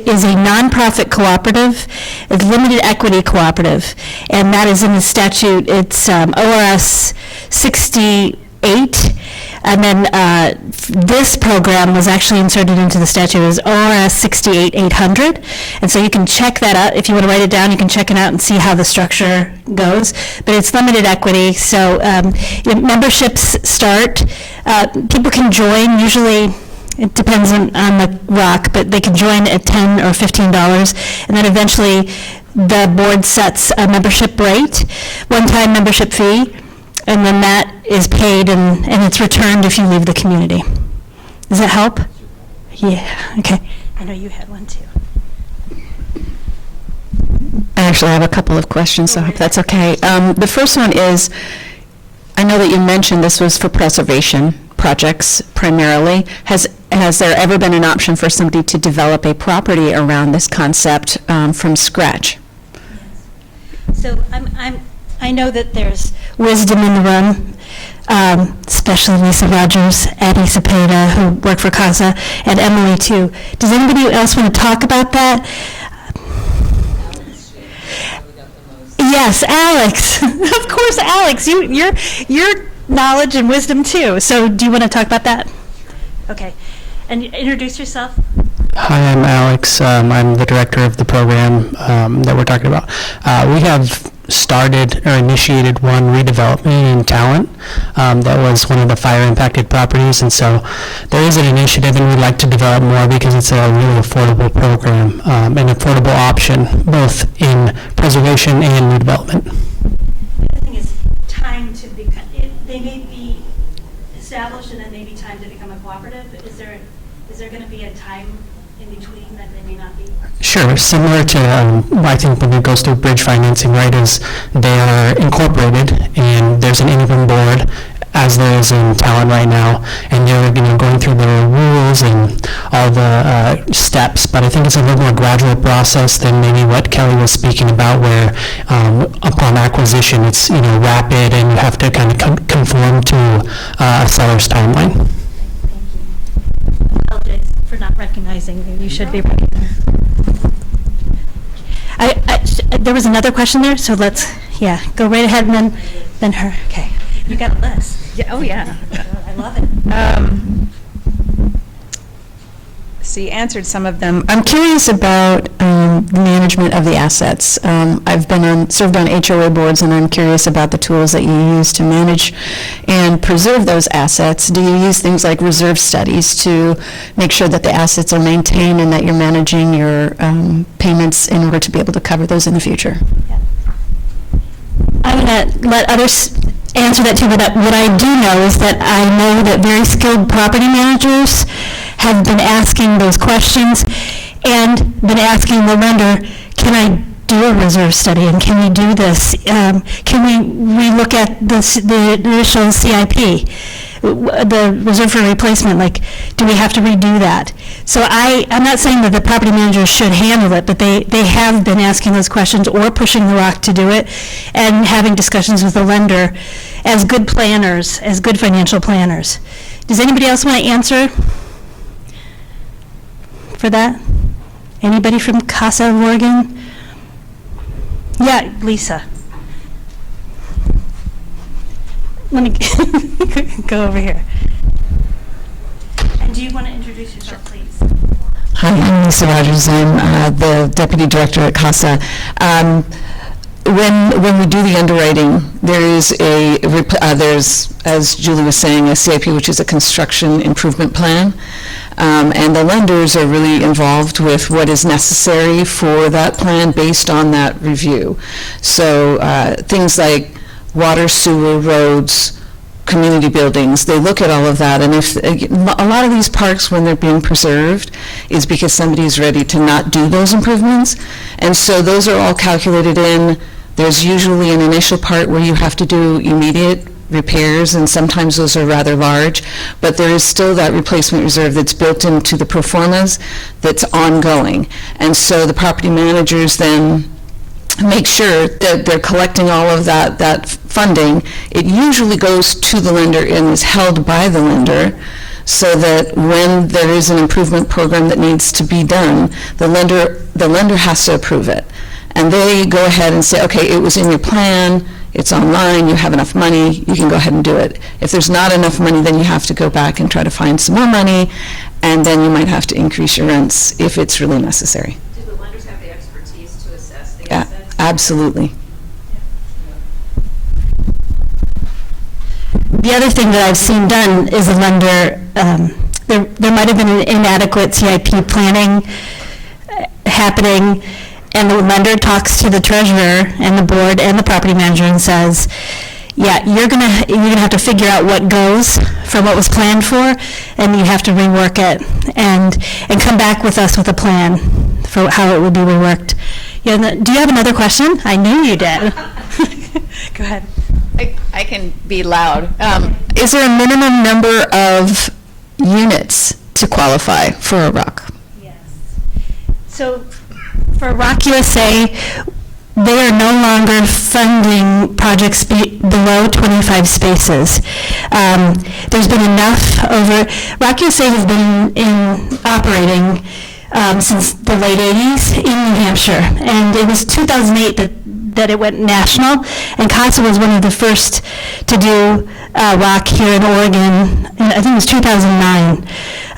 is a nonprofit cooperative, it's limited equity cooperative, and that is in the statute. It's ORS 68, and then this program was actually inserted into the statute as ORS 68-800, and so you can check that out. If you want to write it down, you can check it out and see how the structure goes, but it's limited equity, so memberships start. People can join, usually it depends on the ROC, but they can join at $10 or $15, and then eventually the board sets a membership rate, one-time membership fee, and then that is paid and it's returned if you leave the community. Does that help? Yeah, okay. I know you had one too. I actually have a couple of questions, so I hope that's okay. The first one is, I know that you mentioned this was for preservation projects primarily. Has there ever been an option for somebody to develop a property around this concept from scratch? Yes. So I know that there's wisdom in the room, especially Lisa Rogers, Addie Cepeda, who work for CASA, and Emily too. Does anybody else want to talk about that? Yes, Alex. Of course, Alex. Your knowledge and wisdom too. So, do you want to talk about that? Okay, and introduce yourself. Hi, I'm Alex. I'm the director of the program that we're talking about. We have started or initiated one redevelopment in Talent that was one of the fire impacted properties, and so there is an initiative and we'd like to develop more because it's a really affordable program, an affordable option both in preservation and redevelopment. The thing is time to become, they may be established and then maybe time to become a cooperative. Is there going to be a time in between that they may not be? Sure. Similar to, I think when it goes through bridge financing, right, is they are incorporated and there's an interim board, as there is in Talent right now, and they're going through the rules and all the steps, but I think it's a little more gradual process than maybe what Kelly was speaking about, where upon acquisition it's rapid and you have to kind of conform to a seller's timeline. I apologize for not recognizing you. You should be recognized. There was another question there, so let's, go right ahead and then her. Okay. You got a list. Yeah, oh yeah. I love it. So you answered some of them. I'm curious about the management of the assets. I've served on HOA boards, and I'm curious about the tools that you use to manage and preserve those assets. Do you use things like reserve studies to make sure that the assets are maintained and that you're managing your payments in order to be able to cover those in the future? Yeah. I'm going to let others answer that too, but what I do know is that I know that very skilled property managers have been asking those questions and been asking the lender, can I do a reserve study and can we do this? Can we look at the initial CIP? the reserve for replacement, like, do we have to redo that? So I'm not saying that the property manager should handle it, but they have been asking those questions or pushing the ROC to do it and having discussions with the lender as good planners, as good financial planners. Does anybody else want to answer for that? Anybody from CASA of Oregon? Yeah, Lisa. Let me go over here. And do you want to introduce yourself, please? Hi, I'm Lisa Rogers. I'm the Deputy Director at CASA. When we do the underwriting, there is there's, as Julie was saying, a CIP, which is a construction improvement plan. And the lenders are really involved with what is necessary for that plan based on that review. So things like water, sewer, roads, community buildings, they look at all of that. And if a lot of these parks, when they're being preserved, is because somebody is ready to not do those improvements. And so those are all calculated in. There's usually an initial part where you have to do immediate repairs, and sometimes those are rather large, but there is still that replacement reserve that's built into the pro formas that's ongoing. And so the property managers then make sure that they're collecting all of that funding. It usually goes to the lender and is held by the lender, so that when there is an improvement program that needs to be done, the lender has to approve it. And they go ahead and say, okay, it was in your plan, it's online, you have enough money, you can go ahead and do it. If there's not enough money, then you have to go back and try to find some more money, and then you might have to increase your rents if it's really necessary. Do the lenders have the expertise to assess the assets? Absolutely. The other thing that I've seen done is a lender, there might have been an inadequate CIP planning happening, and the lender talks to the treasurer and the board and the property manager and says, yeah, you're gonna have to figure out what goes from what was planned for, and you have to rework it and come back with us with a plan for how it would be reworked. Yeah, do you have another question? I knew you did. Go ahead. I can be loud. Is there a minimum number of units to qualify for a ROC? Yes. So for ROC USA, they are no longer funding projects below 25 spaces. There's been enough over, ROC USA has been operating since the late 80s in New Hampshire, and it was 2008 that it went national, and CASA was one of the first to do ROC here in Oregon, and I think it was 2009.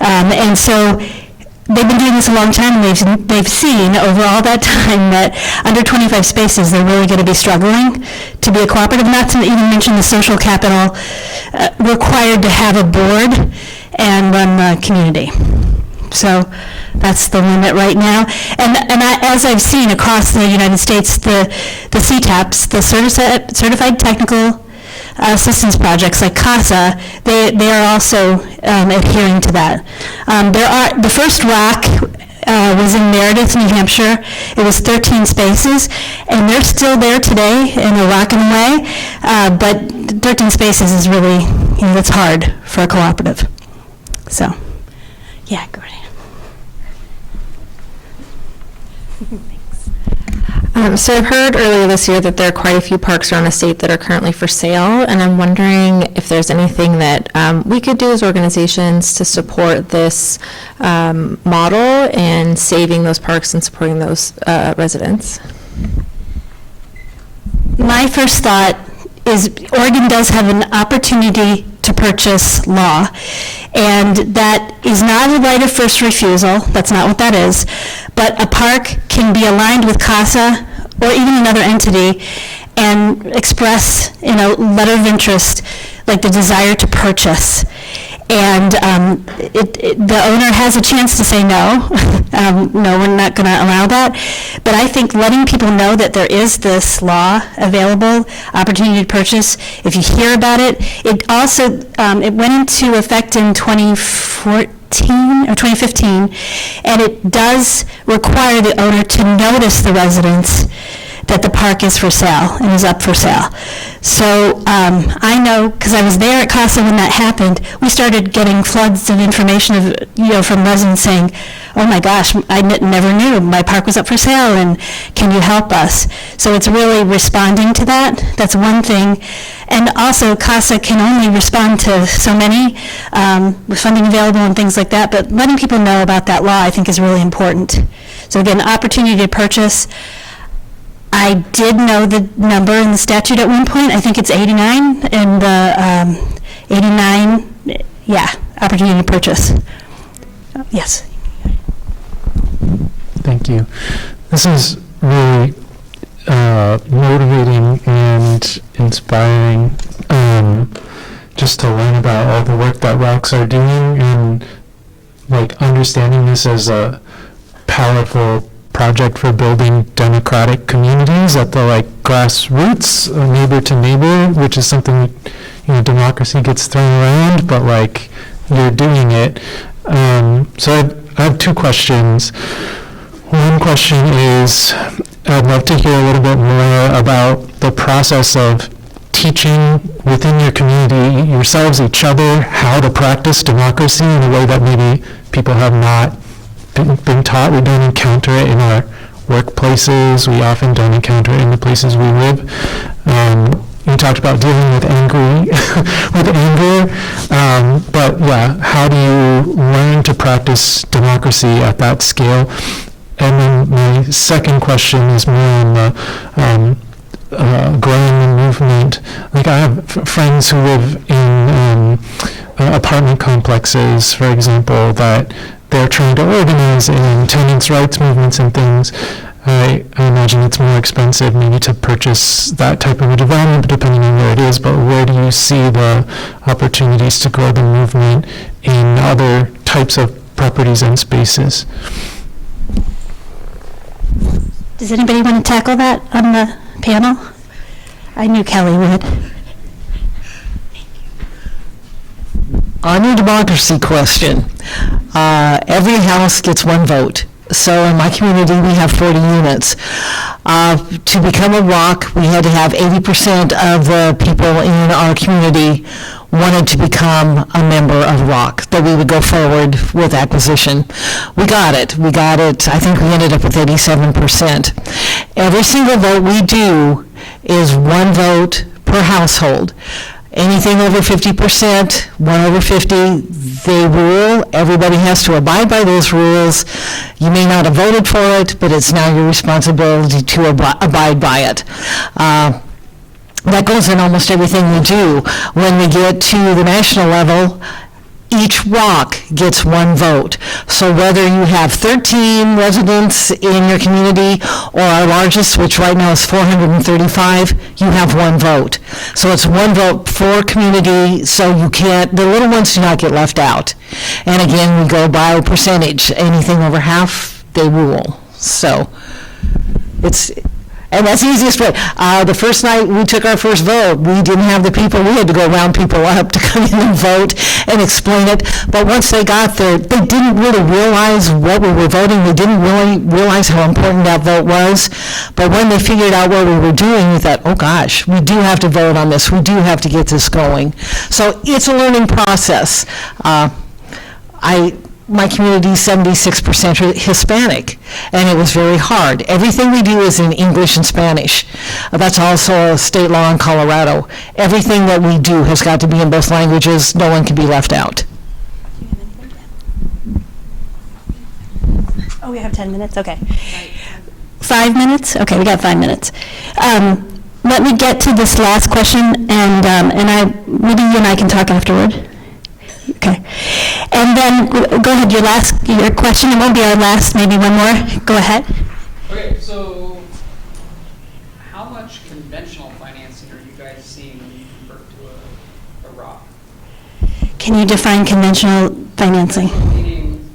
And so they've been doing this a long time, and they've seen over all that time that under 25 spaces, they're really going to be struggling to be a cooperative, not to even mention the social capital required to have a board and run the community. So that's the limit right now. And as I've seen across the United States, the CTAPs, the Certified Technical Assistance Projects like CASA, they are also adhering to that. The first ROC was in Meredith, New Hampshire. It was 13 spaces, and they're still there today, and they're rocking away. But 13 spaces is really, that's hard for a cooperative. So, yeah, go ahead. So I've heard earlier this year that there are quite a few parks around the state that are currently for sale, and I'm wondering if there's anything that we could do as organizations to support this model and saving those parks and supporting those residents. My first thought is Oregon does have an opportunity to purchase law, and that is not a right of first refusal. That's not what that is. But a park can be aligned with CASA or even another entity and express in a letter of interest like the desire to purchase. And the owner has a chance to say no. No, we're not going to allow that. But I think letting people know that there is this law available, opportunity to purchase, if you hear about it, it also, it went into effect in 2014 or 2015, and it does require the owner to notice the residents that the park is for sale and is up for sale. So I know, because I was there at CASA when that happened, we started getting floods of information from residents saying, oh my gosh, I never knew my park was up for sale, and can you help us? So it's really responding to that. That's one thing. And also, CASA can only respond to so many with funding available and things like that, but letting people know about that law, I think, is really important. So again, opportunity to purchase. I did know the number in the statute at one point. I think it's 89, and the 89, yeah, opportunity to purchase. Yes. Thank you. This is really motivating and inspiring, just to learn about all the work that ROCs are doing, and like understanding this as a powerful project for building democratic communities at the like grassroots, neighbor to neighbor, which is something, democracy gets thrown around, but like you're doing it. So I have two questions. One question is, I'd love to hear a little bit more about the process of teaching within your community, yourselves, each other, how to practice democracy in a way that maybe people have not been taught. We don't encounter it in our workplaces. We often don't encounter it in the places we live. You talked about dealing with anger, but yeah, how do you learn to practice democracy at that scale? And then my second question is more on the growing the movement. Like I have friends who live in apartment complexes, for example, that they're trying to organize in tenants' rights movements and things. I imagine it's more expensive maybe to purchase that type of a development, depending on where it is, but where do you see the opportunities to grow the movement in other types of properties and spaces? Does anybody want to tackle that on the panel? I knew Kelly would. On your democracy question, every house gets one vote. So in my community, we have 40 units. To become a ROC, we had to have 80% of the people in our community wanted to become a member of ROC, that we would go forward with acquisition. We got it. I think we ended up with 87%. Every single vote we do is one vote per household. Anything over 50%, 1 over 50, they rule. Everybody has to abide by those rules. You may not have voted for it, but it's now your responsibility to abide by it. That goes in almost everything we do. When we get to the national level, each ROC gets one vote. So whether you have 13 residents in your community or our largest, which right now is 435, you have one vote. So it's one vote for community, so the little ones do not get left out. And again, we go by percentage. Anything over half, they rule. So and that's the easiest way. The first night we took our first vote, we didn't have the people. We had to go round people up to come in and vote and explain it. But once they got there, they didn't really realize what we were voting. They didn't really realize how important that vote was. But when they figured out what we were doing, we thought, oh gosh, we do have to vote on this. We do have to get this going. So it's a learning process. My community is 76% Hispanic, and it was very hard. Everything we do is in English and Spanish. That's also a state law in Colorado. Everything that we do has got to be in both languages. No one can be left out. Oh, we have 10 minutes? Okay. 5 minutes? Okay, we got 5 minutes. Let me get to this last question, and maybe you and I can talk afterward. Okay. And then, go ahead, your question. It won't be our last, maybe one more. Go ahead. Okay, so how much conventional financing are you guys seeing when you convert to a ROC? Can you define conventional financing? Meaning,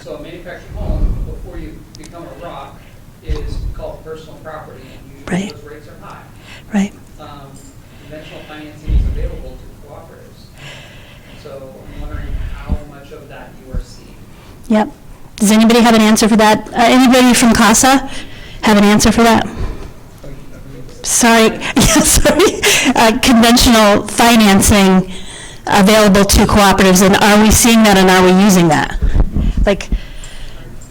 so a manufactured home, before you become a ROC, is called personal property, and usually those rates are high. Right. Conventional financing is available to cooperatives. So I'm wondering how much of that you are seeing. Yep. Does anybody have an answer for that? Anybody from CASA have an answer for that? conventional financing available to cooperatives, and are we seeing that and are we using that? Like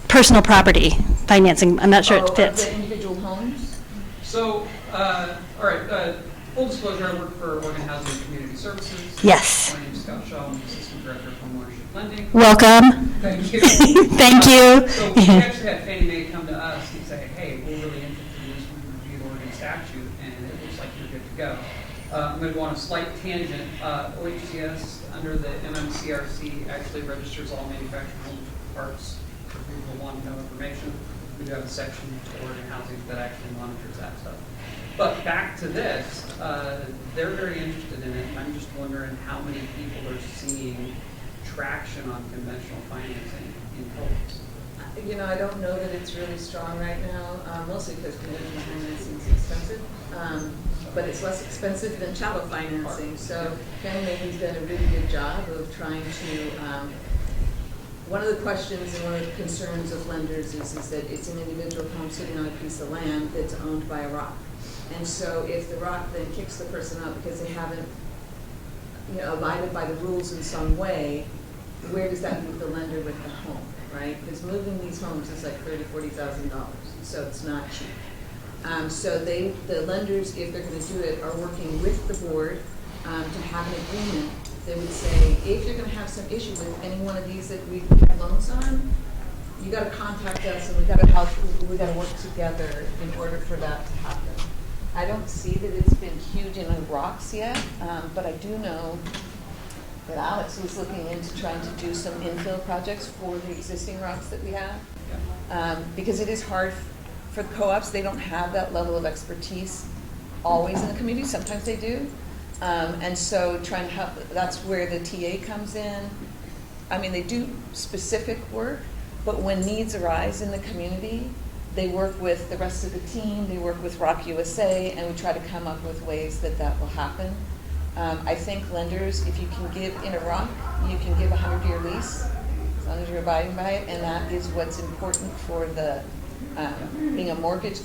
personal property financing, I'm not sure it fits. The individual homes? So, all right, full disclosure, I work for Oregon Housing and Community Services. Yes. My name is Scott Shaw, I'm the Assistant Director of Homeownership Lending. Welcome. Thank you. Thank you. So we actually had Fannie Mae come to us and say, hey, we're really interested in this, we review the Oregon statute, and it looks like you're good to go. I'm going to go on a slight tangent. OHCS, under the MMCRC, actually registers all manufactured home parts for people who want to know information. We do have a section for Oregon Housing that actually monitors that stuff. But back to this, they're very interested in it, and I'm just wondering how many people are seeing traction on conventional financing in homes. You know, I don't know that it's really strong right now, mostly because conventional financing is expensive, but it's less expensive than chattel financing. So Fannie Mae has done a really good job of trying to, one of the questions and one of the concerns of lenders is that it's an individual home sitting on a piece of land that's owned by a ROC. And so if the ROC then kicks the person out because they haven't, you know, abided by the rules in some way, where does that leave the lender with the home, right? Because moving these homes is like $30,000, $40,000, so it's not cheap. So the lenders, if they're going to do it, are working with the board to have an agreement that would say, if you're going to have some issue with any one of these that we have loans on, you got to contact us and we got to help. We got to work together in order for that to happen. I don't see that it's been huge in the ROCs yet, but I do know that Alex was looking into trying to do some infill projects for the existing ROCs that we have, because it is hard for the co-ops. They don't have that level of expertise always in the community. Sometimes they do, and so trying to help. That's where the TA comes in. I mean, they do specific work, but when needs arise in the community, they work with the rest of the team, they work with ROC USA, and we try to come up with ways that that will happen. I think lenders, if you can give in a ROC, you can give a 100-year lease, as long as you're abiding by it, and that is what's important for the being a mortgage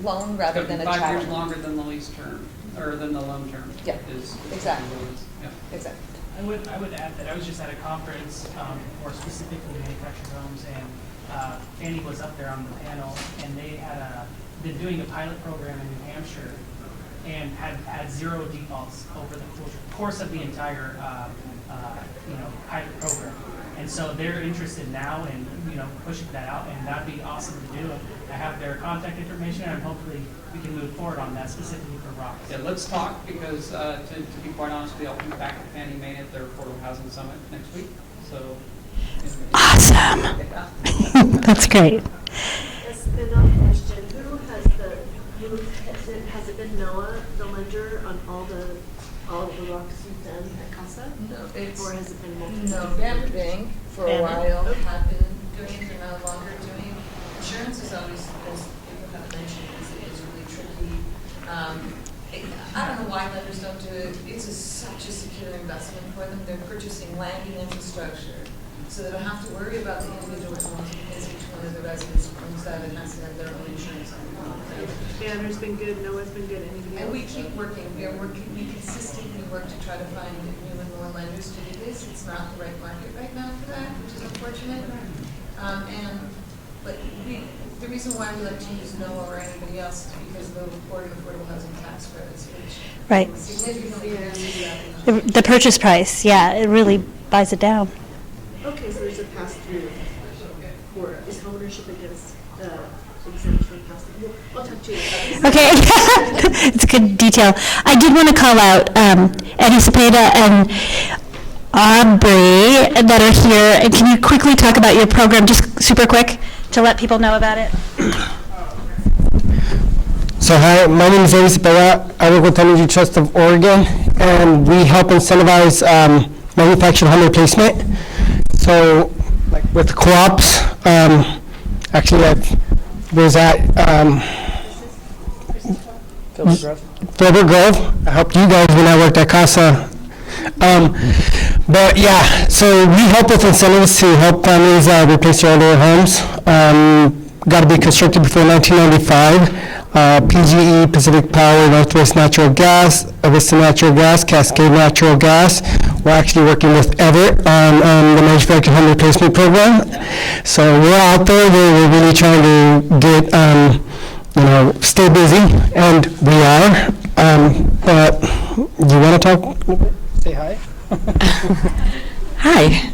loan rather than a chattel. 5 years longer than the lease term, or than the loan term. Yeah, exactly. Yeah. Exactly. I would add that I was just at a conference for specifically manufactured homes, and Fannie was up there on the panel, and they had been doing a pilot program in New Hampshire and had 0 defaults over the course of the entire pilot program. And so they're interested now in pushing that out, and that'd be awesome to do. I have their contact information, and hopefully we can move forward on that specifically for ROCs. Yeah, let's talk, because to be quite honest with you, I'll be back at Fannie Mae at their Affordable Housing Summit next week. So. Awesome. That's greght. A spin-off question: has it been NOAA, the lender, on all the ROCs you've done at CASA? No, or has it been multiple? No, Vanderbank for a while have been doing, they're no longer doing. Insurance is always, as people have mentioned, is really tricky. I don't know why lenders don't do it. It's such a secure investment for them. They're purchasing land and infrastructure, so they don't have to worry about the individual homes, because each one of the residents owns that and has to have their own insurance on it. Banner's been good, NOAA's been good, anybody else? And we keep working. We consistently work to try to find new and more lenders to do this. It's not the right market right now for that, which is unfortunate. But the reason why we like to use NOAA or anybody else is because of the Oregon Affordable Housing Tax Credits, which Right. significantly reduce the application. The purchase price, yeah, it really buys it down. Okay, so there's a pass-through for, is homeownership against exempt from pass-through? I'll talk to you about this. Okay, it's good detail. I did want to call out Eddie Cepeda and Aubrey that are here. And can you quickly talk about your program, just super quick, to let people know about it? So hi, my name is Eddie Cepeda. I work with Energy Trust of Oregon, and we help incentivize manufactured home replacement. So, like with co-ops, actually I was at Filbert Grove. I helped you guys when I worked at CASA. But yeah, so we help with incentives to help families replace their older homes, got to be constructed before 1995. PGE, Pacific Power, Northwest Natural Gas, Avista Natural Gas, Cascade Natural Gas. We're actually working with Everett on the manufactured home replacement program. So we're out there. We're really trying to get, stay busy, and we are. But you want to talk? Say hi. Hi.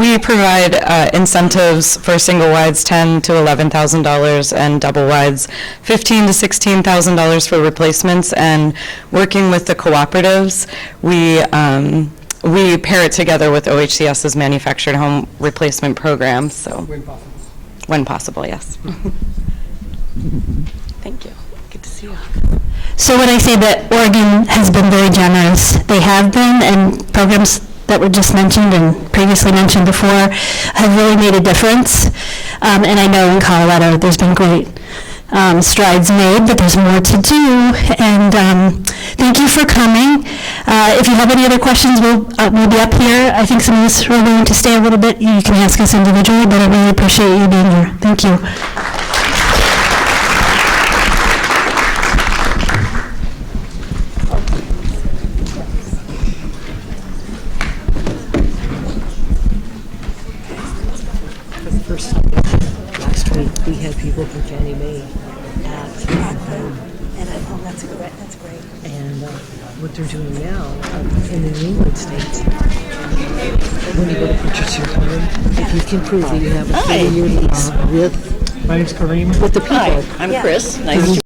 We provide incentives for single wides $10,000 to $11,000 and double wides $15,000 to $16,000 for replacements. And working with the cooperatives, we pair it together with OHCS's manufactured home replacement program. So when possible, yes. Thank you. Good to see you. So when I say that Oregon has been very generous, they have been, and programs that were just mentioned and previously mentioned before have really made a difference. And I know in Colorado there's been great strides made, but there's more to do. And thank you for coming. If you have any other questions, we'll be up here. I think some of us are willing to stay a little bit. You can ask us individually, but I really appreciate you being here. Thank you. Last week, we had people from Fannie Mae at That's great. and what they're doing now in the New England states. When you go to purchase your home, if you can prove that you have a 30-year lease with, My name's Kareem. with the people. I'm Chris. Nice to